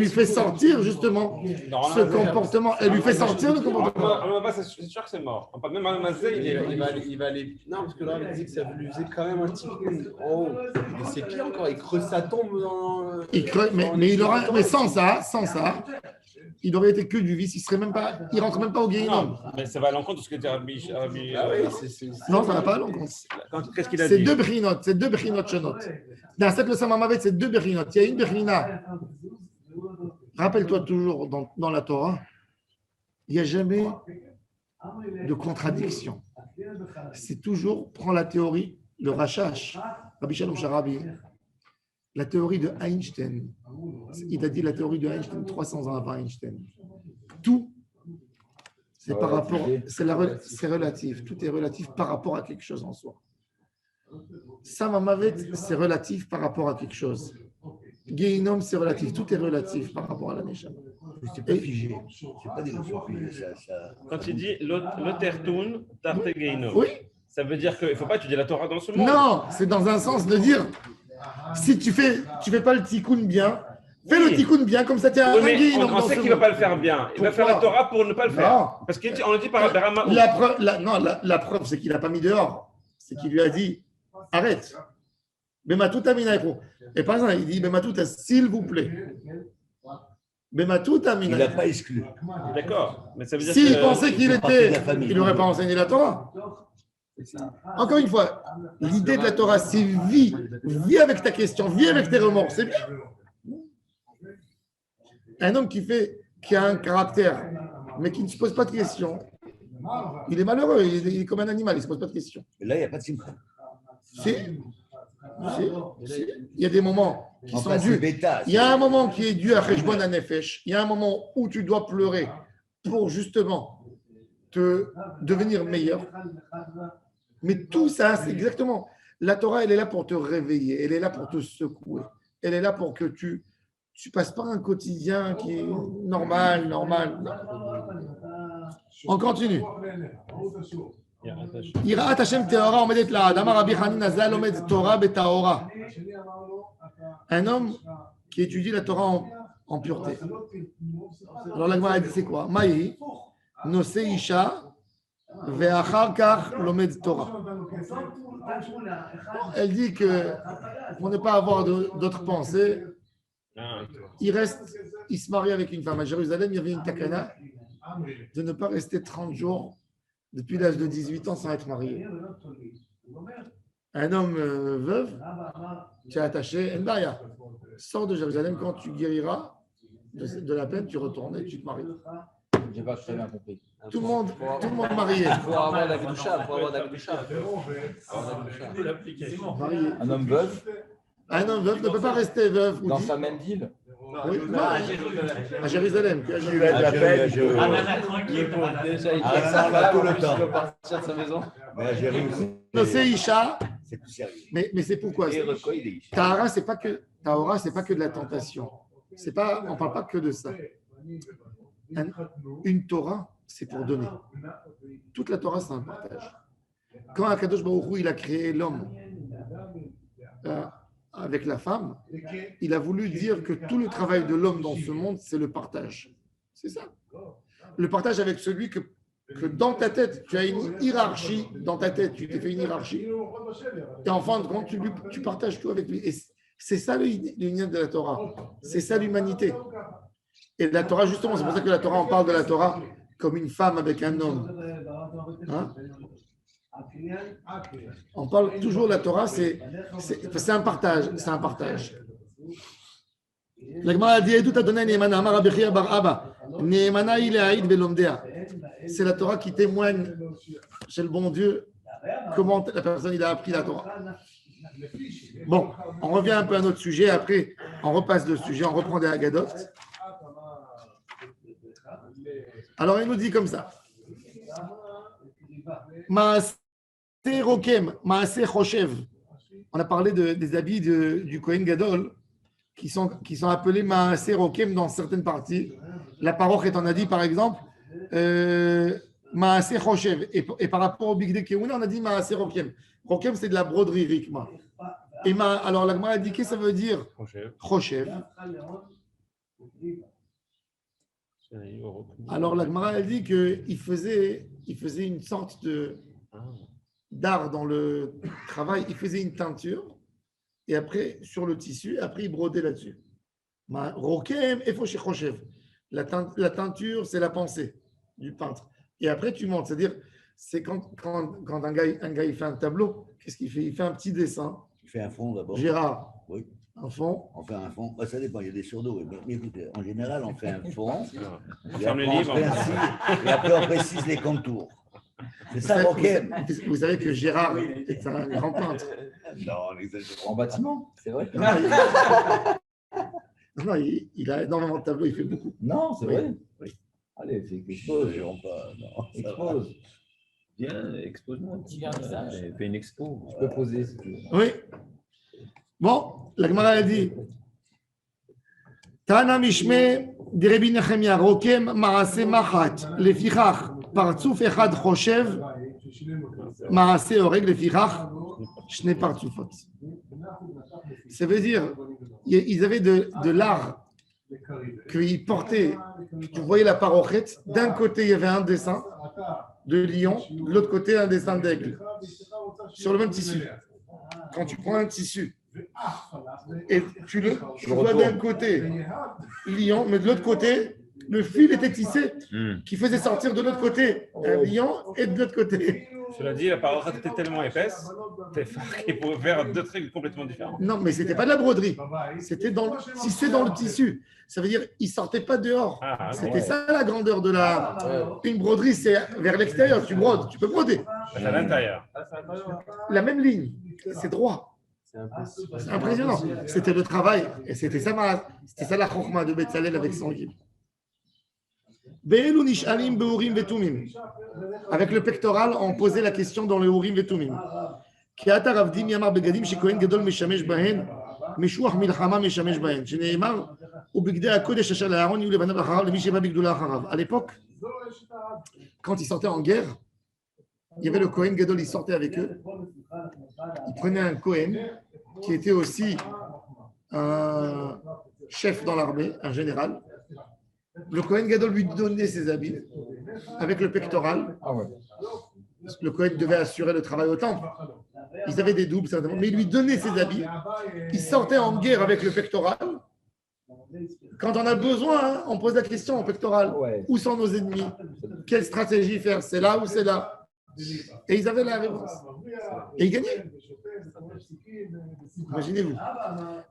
fait sortir justement ce comportement. Elle lui fait sortir le comportement. C'est sûr que c'est mort. Même un mazé, il va aller. Non, parce que là, il dit que ça lui faisait quand même un petit coup. Oh, mais c'est pire encore. Il creuse sa tombe dans. Mais sans ça, il aurait été que du vice. Il rentre même pas au Guéhinom. Mais ça va à l'encontre de ce que dit Rabbi. Ah oui, Non, ça va pas à l'encontre. Qu'est-ce qu'il a dit? C'est deux brinot shonot. Dans cette leçon Mamavet, c'est deux brinot. Il y a une brina. Rappelle-toi toujours dans la Torah, il n'y a jamais de contradiction. C'est toujours, prends la théorie, le Rachash, Rabbi Shalom Sharabi, la théorie de Einstein. Il a dit la théorie de Einstein 300 ans avant Einstein. Tout, c'est par rapport, c'est relatif. Tout est relatif par rapport à quelque chose en soi. Samamavet, c'est relatif par rapport à quelque chose. Guéhinom, c'est relatif. Tout est relatif par rapport à la Neshama. C'est pas figé. C'est pas des notions figées. Quand il dit l'otertun, tarte Guéhinom, oui. Ça veut dire qu'il ne faut pas étudier la Torah dans ce monde. Non, c'est dans un sens de dire, si tu fais pas le tikkun bien, fais le tikkun bien, comme ça tu as un Guéhinom. On sait qu'il ne va pas le faire bien. Il va faire la Torah pour ne pas le faire. Non. Parce qu'on le dit par Rama. La preuve, c'est qu'il n'a pas mis dehors. C'est qu'il lui a dit, arrête. Bematuta minaïko. Et par exemple, il dit Bematuta, s'il vous plaît. Bematuta minaïko. Il n'a pas exclu. D'accord. Mais ça veut dire s'il pensait qu'il il n'aurait pas enseigné la Torah. Encore une fois, l'idée de la Torah, c'est vis avec ta question, vis avec tes remords, c'est bien. Un homme qui a un caractère, mais qui ne se pose pas de questions, il est malheureux, il est comme un animal, il ne se pose pas de questions. Et là, il n'y a pas de simcha. Si. Il y a des moments qui sont dus. Il y a un moment qui est dû à Cheshbon Hanefesh. Il y a un moment où tu dois pleurer pour justement te devenir meilleur. Mais tout ça, c'est exactement. La Torah, elle est là pour te réveiller. Elle est là pour te secouer. Elle est là pour que tu passes pas un quotidien qui est normal. On continue. יראת השם טהרה עומדת לעד. אמר רבי חנינא ז"ל לומד תורה בטהרה. Un homme qui étudie la Torah en pureté. Alors la Gemara dit c'est quoi? Maï, nose isha, ve'achar kach lomed Torah. Elle dit que pour ne pas avoir d'autres pensées, il se marie avec une femme. À Jérusalem, il y avait une takana de ne pas rester 30 jours depuis l'âge de 18 ans sans être marié. Un homme veuve, tu es attaché, Ndaya, sors de Jérusalem, quand tu guériras de la peine, tu retournes et tu te maries. J'ai pas très bien compris. Tout le monde marié. Pour avoir la Gdusha, Marié. Un homme veuf Un homme veuf ne peut pas rester veuf. dans sa même ville. Oui, non, à Jérusalem. Tu as de la peine. Déjà, il Ah, fait ça va tout le temps. il doit partir de sa maison. Mais à Jérusalem, Nosé Isha, c'est plus sérieux. mais c'est pourquoi? Et recueil des isha. Tahara, c'est pas que de la tentation. On ne parle pas que de ça. Une Torah, c'est pour donner. Toute la Torah, c'est un partage. Quand Akadosh Baruch Hu, il a créé l'homme avec la femme, il a voulu dire que tout le travail de l'homme dans ce monde, c'est le partage. C'est ça. Le partage avec celui que que dans ta tête, tu as une hiérarchie, dans ta tête, tu t'es fait une hiérarchie, et en fin de compte, tu partages tout avec lui. Et c'est ça l'union de la Torah. C'est ça l'humanité. Et la Torah, justement, c'est pour ça que la Torah, on parle de la Torah comme une femme avec un homme. Hein? On parle toujours de la Torah, c'est un partage. C'est un partage. La Gemara a dit Edut Adonai Neemana, Amar Rabbi Chia bar Abba, Neemana il est Haïd velomdea. C'est la Torah qui témoigne chez le bon Dieu comment la personne il a appris la Torah. Bon, on revient un peu à notre sujet. Après, on repasse le sujet, on reprend des Haggadot. Alors, il nous dit comme ça. Maaseh Rokem, Maaseh Choshev. On a parlé des habits du Kohen Gadol qui sont appelés Maaseh Rokem dans certaines parties. La parochet en a dit, par exemple, Maaseh Choshev. Et par rapport au Bigdei Kehuna, on a dit Maaseh Rokem. Rokem, c'est de la broderie, Rikma. Alors, la Gemara a dit que ça veut dire Choshev. Alors, la Gemara a dit qu'il faisait une sorte d'art dans le travail. Il faisait une teinture et après, sur le tissu, après, il brodait là-dessus. Rokem et Choshev. La teinture, c'est la pensée du peintre. Et après, tu montes. C'est-à-dire, c'est quand un gars il fait un tableau, qu'est-ce qu'il fait? Il fait un petit dessin. Il fait un fond d'abord. Gérard, Oui. un fond. On fait un fond. Bah, ça dépend, il y a des surdos. Mais écoutez, en général, on fait un fond. ferme les livres. Et après, on précise les contours. C'est ça, Rokem. Vous savez que Gérard est un grand peintre. Non, on exagère. En bâtiment, c'est vrai. Non, il a énormément de tableaux, il fait beaucoup. Non, c'est vrai. Oui. Allez, fais quelque Expose, chose. non, ça va. Expose. Viens, expose-moi. Fais une expo. Tu peux poser si tu veux. Oui. Bon, la Gemara a dit Tana Mishme de Rabbi Nechemia Rokem Maaseh Machat Lefichach Partzuf Echad Choshev Maaseh Oreg Lefichach Shne Partzufot. Ça veut dire ils avaient de l'art qu'ils portaient. Tu voyais la parochette. D'un côté, il y avait un dessin de lion, de l'autre côté, un dessin d'aigle. Sur le même tissu. Quand tu prends un tissu et tu vois d'un côté lion, mais de l'autre côté, le fil était tissé qui faisait sortir de l'autre côté un lion et de l'autre côté. Cela dit, la parole était tellement épaisse qu'il pouvait faire deux trucs complètement différents. Non, mais c'était pas de la broderie. C'était tissé dans le tissu. Ça veut dire il sortait pas dehors. C'était ça la grandeur de la. Une broderie, c'est vers l'extérieur. Tu brodes, tu peux broder. C'est à l'intérieur. La même ligne, c'est droit. C'est impressionnant. C'était le travail. Et c'était ça la chokhma de Betzalel avec son équipe. Avec le pectoral, on posait la question dans le Urim Vetumim. Kiata Ravdim Yamar Begadim Shekohen Gadol Meshamesh Bahen Meshuach Milchama Meshamesh Bahen. Sheneimar Ubigdei HaKodesh Asher LaAharon Yu Lebanav Acharav Lemi Sheba Bigdula Acharav. À l'époque, quand ils sortaient en guerre, il y avait le Kohen Gadol, il sortait avec eux. Il prenait un Kohen qui était aussi un chef dans l'armée, un général. Le Kohen Gadol lui donnait ses habits avec le pectoral. Ah ouais. Le Kohen devait assurer le travail au temple. Ils avaient des doubles, certainement, mais il lui donnait ses habits. Il sortait en guerre avec le pectoral. Quand on a besoin, on pose la question au pectoral. Où sont nos ennemis? Quelle stratégie faire? C'est là ou c'est là? Et ils avaient la réponse. Et ils gagnaient. Imaginez-vous.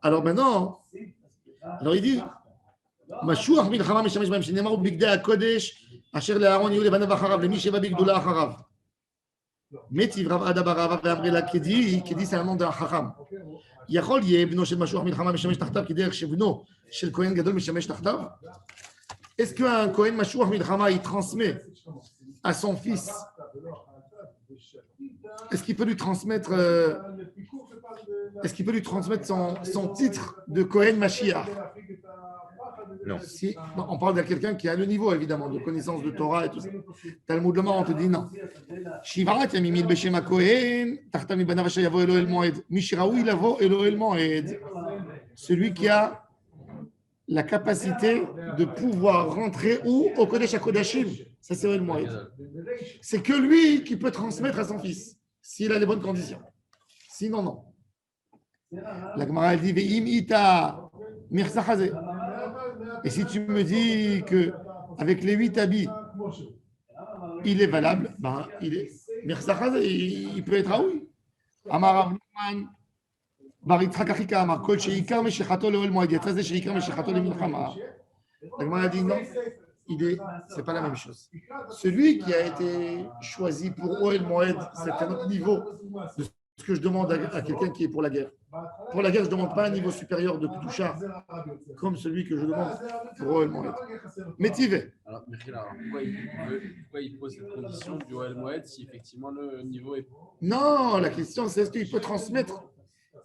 Alors maintenant, il dit Mashuach milchama meshamesh b'hem shenemar ubigdei hakodesh asher leAharon yeu lebanav acharav lemi sheba bigdula acharav. Metiv Rav Ada bar Rava ve'amre la Kedi c'est un nom d'un chacham. Yachol yeh bno shel mashuach milchama meshamesh tachtav kederech shebno shel kohen gadol meshamesh tachtav. Est-ce qu'un kohen mashuach milchama il transmet à son fils? Est-ce qu'il peut lui transmettre son titre de Kohen Mashiach? Non. Si, non, on parle de quelqu'un qui a le niveau, évidemment, de connaissance de Torah et tout ça. Talmud Lomar, on te dit non. Shivarat yamimil beshem haKohen, tachtav mibanav asher yavo Elohel moed. Mishraoui lavo Elohel moed. Celui qui a la capacité de pouvoir rentrer où? Au Kodesh HaKodashim. Ça, c'est Oel Moed. C'est que lui qui peut transmettre à son fils, s'il a les bonnes conditions. Sinon, non. La Gemara, elle dit Ve'im ita mirsa chazé. Et si tu me dis qu'avec les 8 habits, il est valable, ben, il est mirsa chazé, il peut être raoui. Amar Rav Nachman bar Yitzchak Achika Amar Kol sheikar meshechato le'Oel Moed yatsa ze sheikar meshechato le'milchama. La Gemara dit non, c'est pas la même chose. Celui qui a été choisi pour Oel Moed, c'est un autre niveau de ce que je demande à quelqu'un qui est pour la guerre. Pour la guerre, je ne demande pas un niveau supérieur de Kedusha comme celui que je demande pour Oel Moed. Métivé. Alors, Michel, pourquoi il pose cette condition du Oel Moed si effectivement le niveau est. Non, la question c'est est-ce qu'il peut transmettre?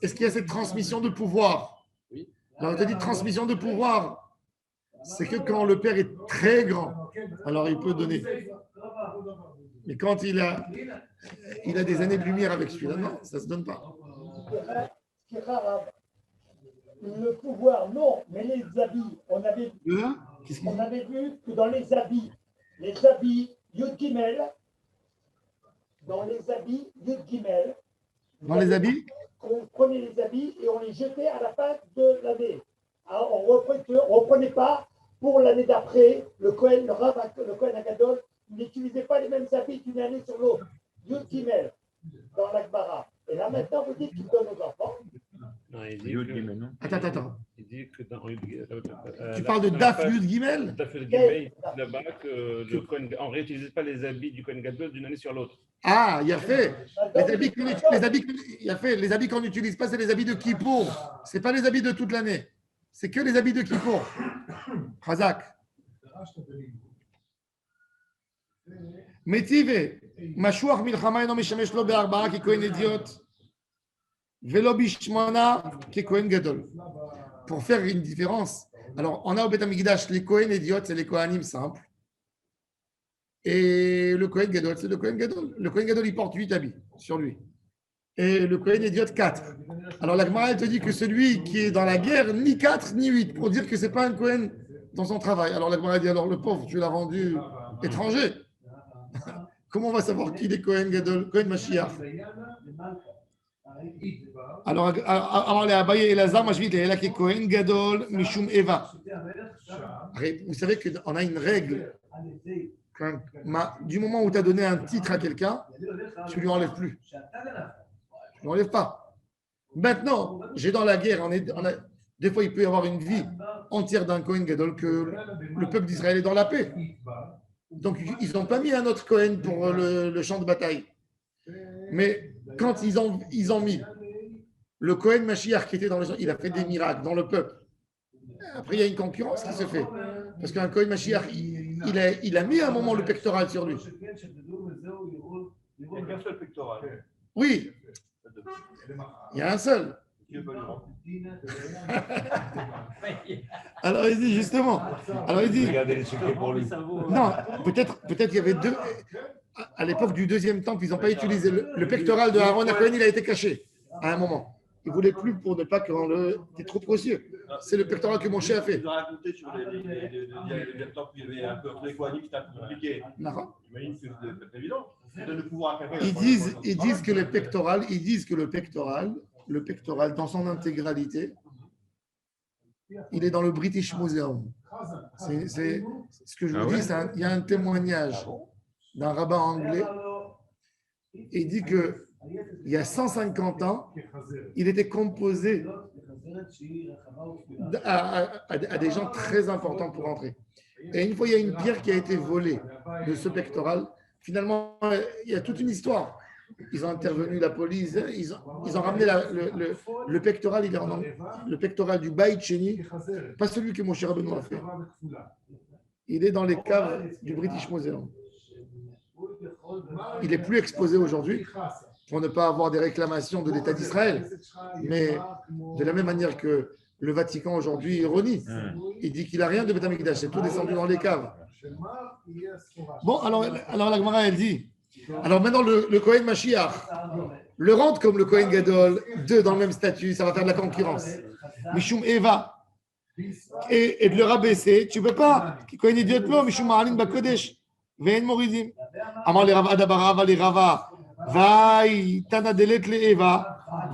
Est-ce qu'il y a cette transmission de pouvoir? Oui. Alors, on te dit transmission de pouvoir. C'est que quand le père est très grand, alors il peut donner. Mais quand il a des années de lumière avec celui-là, non, ça ne se donne pas. Le pouvoir, non, mais les habits, on avait vu que dans les habits Yud Gimel, dans les habits on prenait les habits et on les jetait à la fin de l'année. Alors, on ne reprenait pas pour l'année d'après, le Kohen Agadol n'utilisait pas les mêmes habits d'une année sur l'autre. Yud Gimel, dans l'Akbara. Et là, maintenant, vous dites qu'il donne aux enfants. Non, il dit Yud que- Gimel, non? Attends. Il dit que dans Tu parles de Daf Yud Gimel? Daf Yud Gimel, il dit là-bas que on ne réutilise pas les habits du Kohen Gadol d'une année sur l'autre. Ah, il y a fait. Les habits qu'on n'utilise pas, c'est les habits de Kippour. Ce n'est pas les habits de toute l'année. C'est que les habits de Kippour. Chazak. Métivé. Mashouach milchama eno meshamesh lo be'arba'a ki kohen idiot. Velo bishmona ki kohen gadol. Pour faire une différence. Alors, on a au Beth Amikdash les kohen idiots, c'est les kohanim simples. Et le Kohen Gadol, c'est le Kohen Gadol. Le Kohen Gadol, il porte 8 habits sur lui. Et le Kohen Idiot, 4. Alors la Gemara, elle te dit que celui qui est dans la guerre, ni 4, ni 8, pour dire que ce n'est pas un Kohen dans son travail. Alors la Gemara dit, alors le pauvre, tu l'as rendu étranger. Comment on va savoir qui est Kohen Gadol, Kohen Mashiach? Alors, avant les Abaye et Lazar, moi je dis, il est là qui est Kohen Gadol, Mishum Eva. Vous savez qu'on a une règle. Du moment où tu as donné un titre à quelqu'un, tu ne lui enlèves plus. Tu ne lui enlèves pas. Maintenant, j'ai dans la guerre, des fois il peut y avoir une vie entière d'un Kohen Gadol que le peuple d'Israël est dans la paix. Donc ils n'ont pas mis un autre Kohen pour le champ de bataille. Mais quand ils ont mis le Kohen Mashiach qui était dans le champ, il a fait des miracles dans le peuple. Après, il y a une concurrence qui se fait. Parce qu'un Kohen Mashiach, il a mis à un moment le pectoral sur lui. Il n'y a qu'un seul pectoral. Oui, il y a un seul. Dieu va le rendre. Alors il dit justement. Alors il dit. Regardez les secrets pour lui. Non, peut-être qu'il y avait deux. À l'époque du deuxième temple, ils n'ont pas utilisé le pectoral de Aaron à Cohen, il a été caché à un moment. Ils ne voulaient plus pour ne pas que c'est trop précieux. C'est le pectoral que Moshe a fait. Tu as raconté sur les temps qu'il y avait un peu les coaniques, c'était un peu compliqué. J'imagine que c'est évident. Ça donne le pouvoir à quelqu'un. Ils disent que le pectoral, dans son intégralité, il est dans le British Museum. C'est ce que je vous dis, il y a un témoignage d'un rabbin anglais. Il dit que il y a 150 ans, il était composé à des gens très importants pour entrer. Et une fois, il y a une pierre qui a été volée de ce pectoral. Finalement, il y a toute une histoire. Ils ont intervenu, la police, ils ont ramené le pectoral, le pectoral du Beit Sheni, pas celui que Moshe Rabbeinu a fait. Il est dans les caves du British Museum. Il est plus exposé aujourd'hui pour ne pas avoir des réclamations de l'État d'Israël. Mais de la même manière que le Vatican aujourd'hui ironie, il dit qu'il n'a rien de Beth Amikdash, c'est tout descendu dans les caves. Bon, alors la Gemara, elle dit, alors maintenant le Kohen Mashiach le rentre comme le Kohen Gadol, deux dans le même statut, ça va faire de la concurrence. Mishum Eva. Et de le rabaisser, tu ne peux pas. Kohen Idiot, Mishum Ma'alin Bakodesh. ואין מורידים. אמר לרב עדה בר אבא לרבה, ואי תנא דלת לאווה,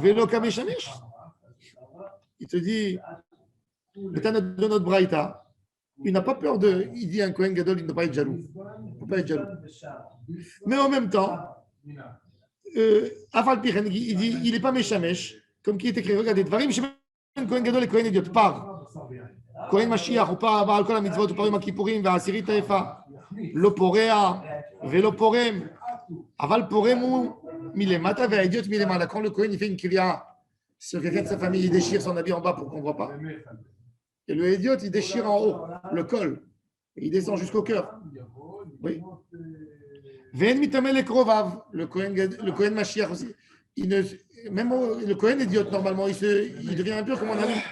ולא כמשמש. Il te dit, le Tana de notre Braïta, il n'a pas peur de. Il dit un Kohen Gadol, il ne peut pas être jaloux. Il ne peut pas être jaloux. Mais en même temps, Afal Pichen, il dit, il n'est pas méchamesh, comme qui est écrit, regardez, Dvarim, je sais pas, Kohen Gadol et Kohen Idiot, par Kohen Mashiach, ou par Baal Kol HaMitzvot, ou par Yom Kippourim, והעשירית Taefa, לא פורע ולא פורם, אבל פורם הוא מלמטה והאידיוט מלמעלה. Quand le Kohen il fait une kriya sur quelqu'un de sa famille, il déchire son habit en bas pour qu'on ne voit pas. Et le idiot, il déchire en haut, le col. Et il descend jusqu'au cœur. Oui. Ve'en mitamel ekrovav, le Kohen Mashiach aussi. Même le Kohen idiot, normalement, il devient impur comme on a dit.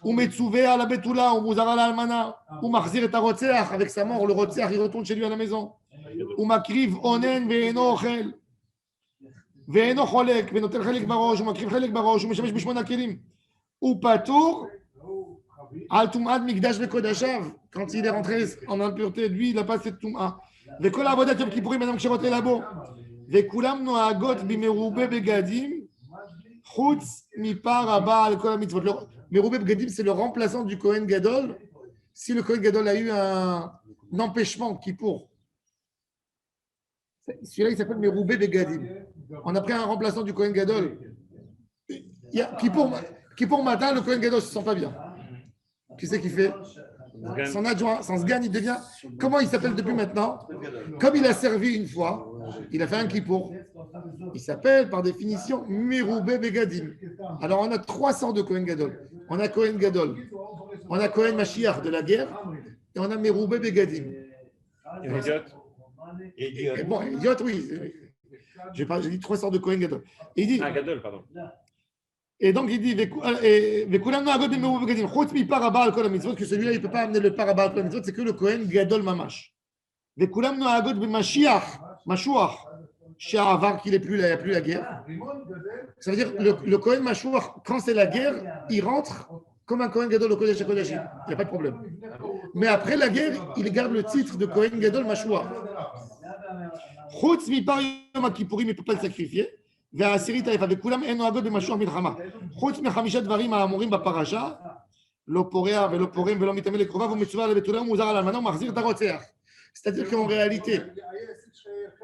Ou Metsuvé à la Betula, ou Mouzara la Almana, ou Marzir et Tarotseach, avec sa mort, le Rotseach, il retourne chez lui à la maison. Ou Makriv Onen ve'eno ochel. ואינו חולק, ונוטל חלק בראש, ומקריב חלק בראש, ומשמש בשמונה כלים. הוא פטור על טומאת מקדש וקודשיו. Quand il est rentré en impureté, lui, il n'a pas cette טומאה. וכל העבודת יום כיפורים אינם כשרות לבוא. וכולם נוהגות במרובה בגדים, חוץ מפר הבא על כל המצוות. מרובה בגדים, c'est le remplaçant du Kohen Gadol. Si le Kohen Gadol a eu un empêchement Kippour, celui-là, il s'appelle Meroubé Begadim. On a pris un remplaçant du Kohen Gadol. Kippour matin, le Kohen Gadol ne se sent pas bien. Qui c'est qui fait? Son adjoint, son sgan, il devient. Comment il s'appelle depuis maintenant? Comme il a servi une fois, il a fait un Kippour. Il s'appelle par définition Meroubé Begadim. Alors on a 300 de Kohen Gadol. On a Kohen Gadol. On a Kohen Mashiach de la guerre. Et on a Meroubé Begadim. Bon, idiot, oui. J'ai dit 300 de Kohen Gadol. Il dit. Ah, Gadol, pardon. Et donc il dit que celui-là, il ne peut pas amener le parabal Kol HaMitzvot, c'est que le Kohen Gadol Mamash. Vekulam noagot b'Mashiach, Mashuach, She'avar, qu'il n'est plus là, il n'y a plus la guerre. Ça veut dire le Kohen Mashuach, quand c'est la guerre, il rentre comme un Kohen Gadol au Kodesh HaKodashim. Il n'y a pas de problème. Mais après la guerre, il garde le titre de Kohen Gadol Mashuach. Chutz mipar Yom HaKippurim, il ne peut pas le sacrifier. והעשירית היפה, וכולם אין נוהגות במשוח מלחמה. חוץ מחמישה דברים האמורים בפרשה, לא פורע ולא פורם ולא מתאמן לקרוביו, ומצווה על הבתולה ומוזר על האלמנה, ומחזיר את הרוצח. C'est-à-dire qu'en réalité,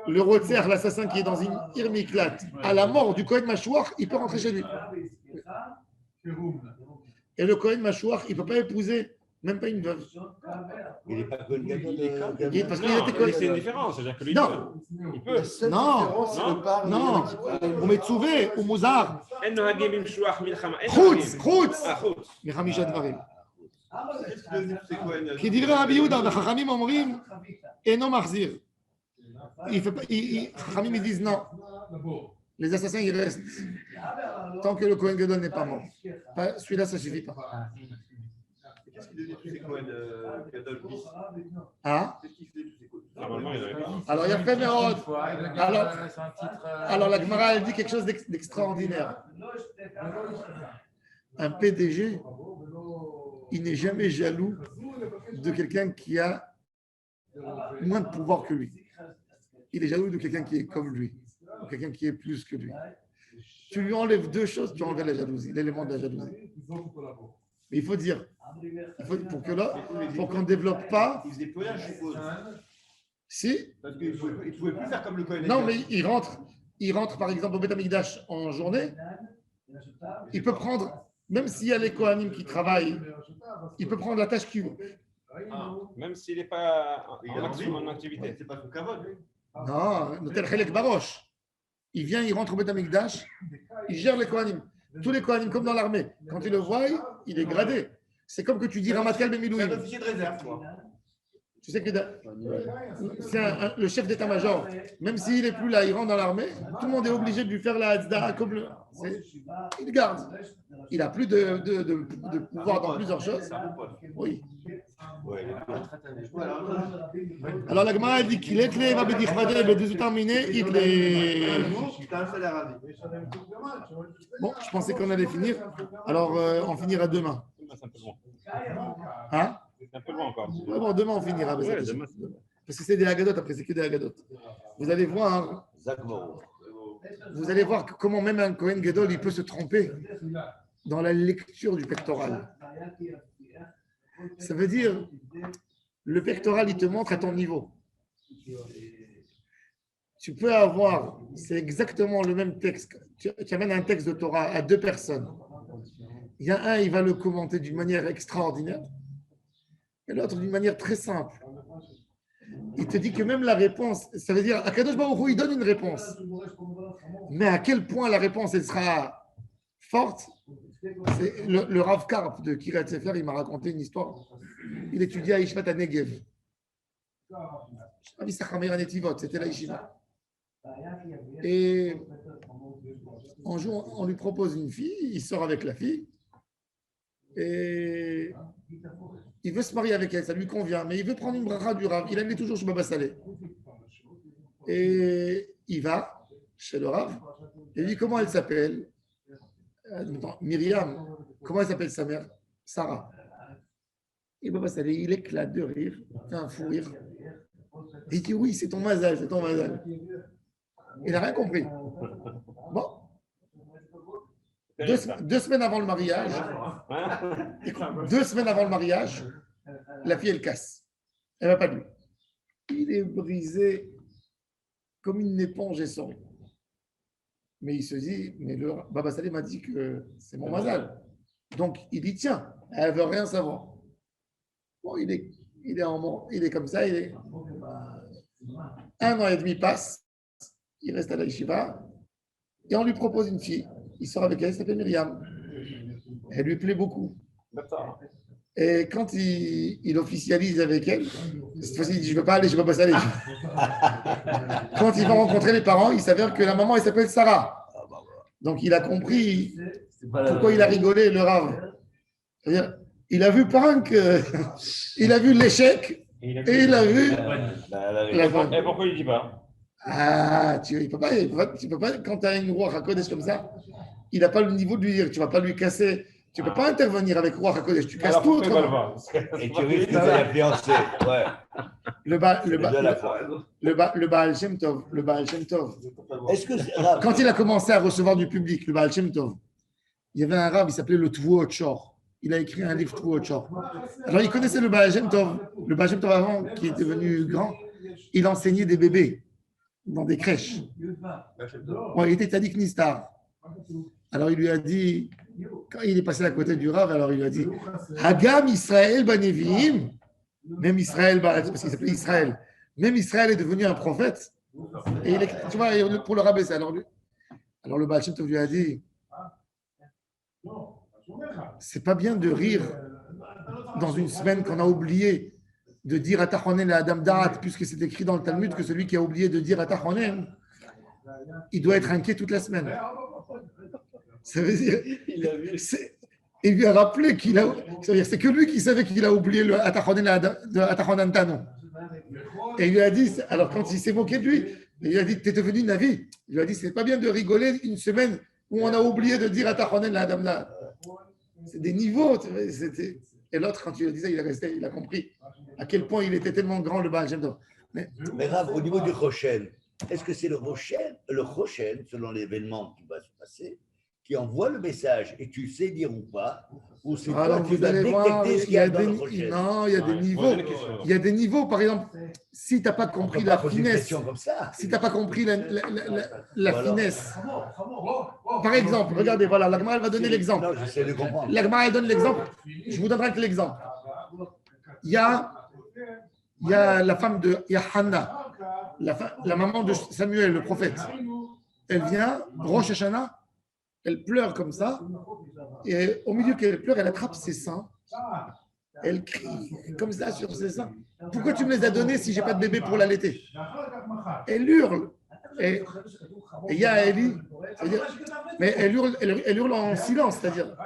le רוצח, l'assassin qui est dans une irmiklat, à la mort du Kohen Mashuach, il peut rentrer chez lui. Et le Kohen Mashuach, il ne peut pas épouser même pas une veuve. Il n'est pas Kohen Gadol. Parce qu'il était Kohen. C'est une différence, c'est-à-dire que lui, non. Il peut. Non. Ou Metsuvé, ou Mouzar. אין נוהגים במשוח מלחמה. חוץ. מחמישה דברים. כי דברי רבי יהודה וחכמים אומרים, אינו מחזיר. חכמים ils disent non. Les assassins, ils restent. Tant que le Kohen Gadol n'est pas mort. Celui-là, ça ne suffit pas. Qu'est-ce qu'il devient tous ces Kohen Gadol? Hein? Normalement, il n'avait pas. Alors, il y a fait alors, la Gemara, elle dit quelque chose d'extraordinaire. Un PDG, il n'est jamais jaloux de quelqu'un qui a moins de pouvoir que lui. Il est jaloux de quelqu'un qui est comme lui, ou quelqu'un qui est plus que lui. Tu lui enlèves deux choses, tu enlèves la jalousie, l'élément de la jalousie. Mais il faut dire, pour qu'on ne développe pas. Il faisait plus rien, je suppose. Si. Parce qu'il ne pouvait plus faire comme le Kohen. Non, mais il rentre par exemple au Beth Amikdash en journée. Il peut prendre, même s'il y a les Kohanim qui travaillent, il peut prendre la tâche qu'il veut. Même s'il n'est pas en activité. C'est pas son kavod. Non, Notel Chelek Barosh. Il vient, il rentre au Beth Amikdash, il gère les Kohanim. Tous les Kohanim, comme dans l'armée, quand ils le voient, il est gradé. C'est comme que tu dis Ramatkal Bemilouim. C'est un officier de réserve, toi. Tu sais que c'est le chef d'état-major. Même s'il n'est plus là, il rentre dans l'armée, tout le monde est obligé de lui faire la Hatzda comme il garde. Il n'a plus de pouvoir dans plusieurs choses. Oui. Alors la Gemara dit qu'il est clé, va bédichvadé, bédizoutarminé, il est. Bon, je pensais qu'on allait finir. Alors on finira demain. C'est un peu loin. Hein? C'est un peu loin encore. Bon, demain on finira. Ouais, demain, parce que c'est des Haggadot, après c'est que des Haggadot. Vous allez voir comment même un Kohen Gadol, il peut se tromper dans la lecture du pectoral. Ça veut dire, le pectoral, il te montre à ton niveau. Tu peux avoir, c'est exactement le même texte. Tu amènes un texte de Torah à deux personnes. Il y a un, il va le commenter d'une manière extraordinaire, et l'autre d'une manière très simple. Il te dit que même la réponse, ça veut dire, Akadosh Baruch Hu, il donne une réponse. Mais à quel point la réponse, elle sera forte, c'est le Rav Karp de Kiryat Sefer, il m'a raconté une histoire. Il étudiait à Yishvat à Negev. C'était la Yeshiva. Et un jour, on lui propose une fille, il sort avec la fille, et il veut se marier avec elle, ça lui convient, mais il veut prendre une bracha du Rav. Il allait toujours chez Baba Saleh. Et il va chez le Rav, et il dit comment elle s'appelle. Myriam. Comment elle s'appelle sa mère? Sarah. Et Baba Saleh, il éclate de rire, fait un fou rire. Il dit oui, c'est ton mazal, c'est ton mazal. Il n'a rien compris. Bon. Deux semaines avant le mariage, la fille, elle casse. Elle ne va pas de lui. Il est brisé comme une éponge et sort. Mais il se dit, mais le Baba Saleh m'a dit que c'est mon mazal. Donc, il y tient. Elle ne veut rien savoir. Bon, il est comme ça. Un an et demi passe. Il reste à la yeshiva. Et on lui propose une fille. Il sort avec elle, elle s'appelle Myriam. Elle lui plaît beaucoup. Et quand il officialise avec elle, cette fois-ci, il dit, je ne veux pas aller, je ne veux pas passer. Quand il va rencontrer les parents, il s'avère que la maman, elle s'appelle Sarah. Donc, il a compris pourquoi il a rigolé, le Rav. C'est-à-dire, il a vu Punk, il a vu l'échec, et il a vu la bonne. Et pourquoi il ne dit pas? Ah, tu ne peux pas, quand tu as une roi HaKodesh comme ça, il n'a pas le niveau de lui dire, tu ne vas pas lui casser. Tu ne peux pas intervenir avec Roi HaKodesh, tu casses tout. Et tu risques de l'influencer. Ouais. Le Baal Shem Tov. Est-ce que quand il a commencé à recevoir du public, le Baal Shem Tov, il y avait un rave, il s'appelait le Tvuot Shor. Il a écrit un livre Tvuot Shor. Alors il connaissait le Baal Shem Tov. Le Baal Shem Tov avant, qui est devenu grand, il enseignait des bébés dans des crèches. Ouais, il était Tzadik Nistar. Alors il lui a dit, quand il est passé à côté du Rav, alors il lui a dit, Hagam Israël Banevim, même Israël, parce qu'il s'appelait Israël, même Israël est devenu un prophète. Et il est, tu vois, pour le rabaisser. Alors le Baal Shem Tov lui a dit, c'est pas bien de rire dans une semaine qu'on a oublié de dire à Tachonen et à Adam Da'at, puisque c'est écrit dans le Talmud que celui qui a oublié de dire à Tachonen, il doit être inquiet toute la semaine. Ça veut dire, il lui a rappelé qu'il a, c'est que lui qui savait qu'il a oublié le Atachonen Tano. Et il lui a dit, alors quand il s'est moqué de lui, il lui a dit, t'es devenu Navi. Il lui a dit, c'est pas bien de rigoler une semaine où on a oublié de dire Atachonen la Adam Da'at. C'est des niveaux. Et l'autre, quand il le disait, il a compris à quel point il était tellement grand le Baal Shem Tov. Mais Rav, au niveau du Rochen, est-ce que c'est le Rochen, selon l'événement qui va se passer, qui envoie le message et tu sais dire ou pas, ou c'est toi qui vas détecter ce qu'il y a dans le Rochen? Non, il y a des niveaux. Il y a des niveaux, par exemple, si tu n'as pas compris la finesse, si tu n'as pas compris la finesse. Par exemple, regardez, voilà, l'Agma, elle va donner l'exemple. J'essaie de comprendre. L'Agma, elle donne l'exemple. Je vous donnerai que l'exemple. Il y a la femme de Hannah, la maman de Samuel, le prophète. Elle vient, Rosh Hashanah, elle pleure comme ça, et au milieu qu'elle pleure, elle attrape ses seins, elle crie comme ça sur ses seins. Pourquoi tu me les as donnés si je n'ai pas de bébé pour l'allaiter? Elle hurle. Et il y a Eli, mais elle hurle en silence, c'est-à-dire.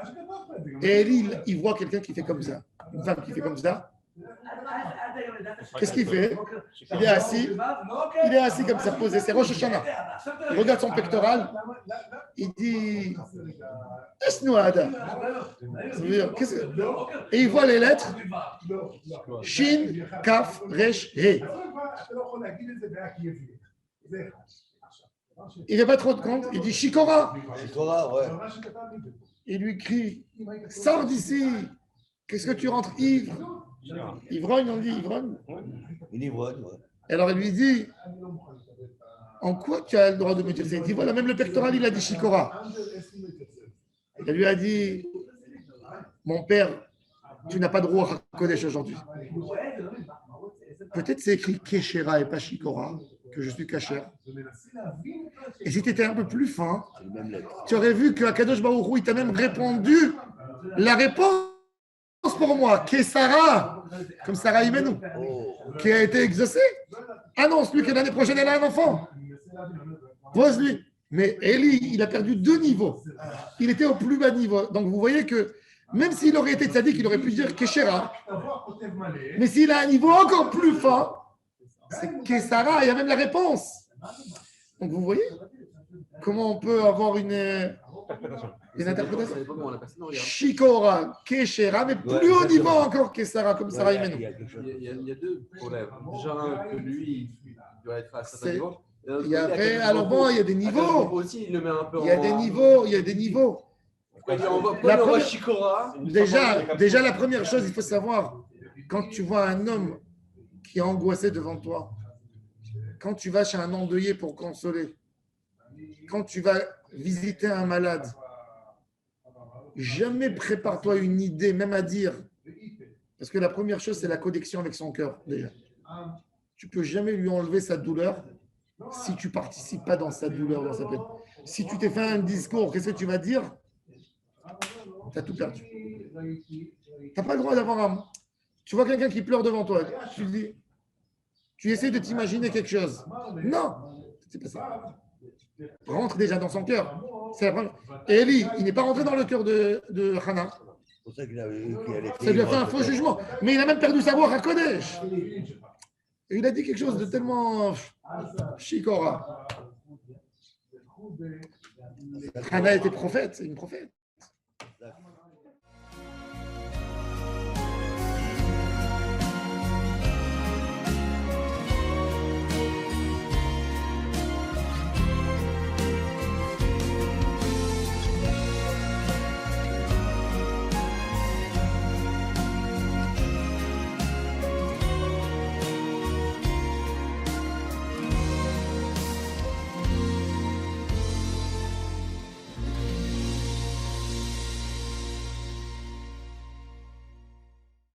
Et Eli, il voit quelqu'un qui fait comme ça, une femme qui fait comme ça. Qu'est-ce qu'il fait? Il est assis comme ça, posé. C'est Rosh Hashanah. Il regarde son pectoral. Il dit Esnoada. Et il voit les lettres Shin, Kaf, Resh, He. Il n'est pas trop de compte. Il dit Shikora. Shikora, ouais. Il lui crie sors d'ici. Qu'est-ce que tu rentres ivre? Ivrogne, on dit ivrogne. Une ivrogne, ouais. Alors il lui dit en quoi tu as le droit de me dire ça? Il dit voilà, même le pectoral, il a dit Shikora. Il lui a dit mon père, tu n'as pas de roi à Kodesh aujourd'hui. Peut-être c'est écrit Keshera et pas Shikora, que je suis Kacher. Et si tu étais un peu plus fin, tu aurais vu que Akadosh Baruch Hu, il t'a même répondu la réponse pour moi, Kesara, comme Sarah Imenu, qui a été exaucée. Annonce-lui que l'année prochaine, elle a un enfant. Pose-lui. Mais Eli, il a perdu 2 niveaux. Il était au plus bas niveau. Donc vous voyez que même s'il aurait été tzaddik, il aurait pu dire Keshera. Mais s'il a un niveau encore plus fort, c'est Kesara, il y a même la réponse. Donc vous voyez comment on peut avoir une interprétation. Shikora, Keshera, mais plus haut niveau encore Kesara, comme Sarah Imenu. Il y a 2 problèmes. Déjà, un, que lui, il doit être à certains niveaux. Alors bon, il y a des niveaux. Aussi, il le met un peu il y a des niveaux, il y a des niveaux. Déjà, la première chose, il faut savoir, quand tu vois un homme qui est angoissé devant toi, quand tu vas chez un endeuillé pour consoler, quand tu vas visiter un malade, jamais prépare-toi une idée, même à dire, parce que la première chose, c'est la connexion avec son cœur, déjà. Tu ne peux jamais lui enlever sa douleur si tu ne participes pas dans sa douleur, dans sa peine. Si tu t'es fait un discours, qu'est-ce que tu vas dire? Tu as tout perdu. Tu n'as pas le droit d'avoir un... Tu vois quelqu'un qui pleure devant toi, tu dis, tu essaies de t'imaginer quelque chose. Non, c'est pas ça. Rentre déjà dans son cœur. Et Eli, il n'est pas rentré dans le cœur de Hana. Ça lui a fait un faux jugement. Mais il a même perdu sa voix à Kodesh. Et il a dit quelque chose de tellement Shikora. Hana était prophète, c'est une prophète.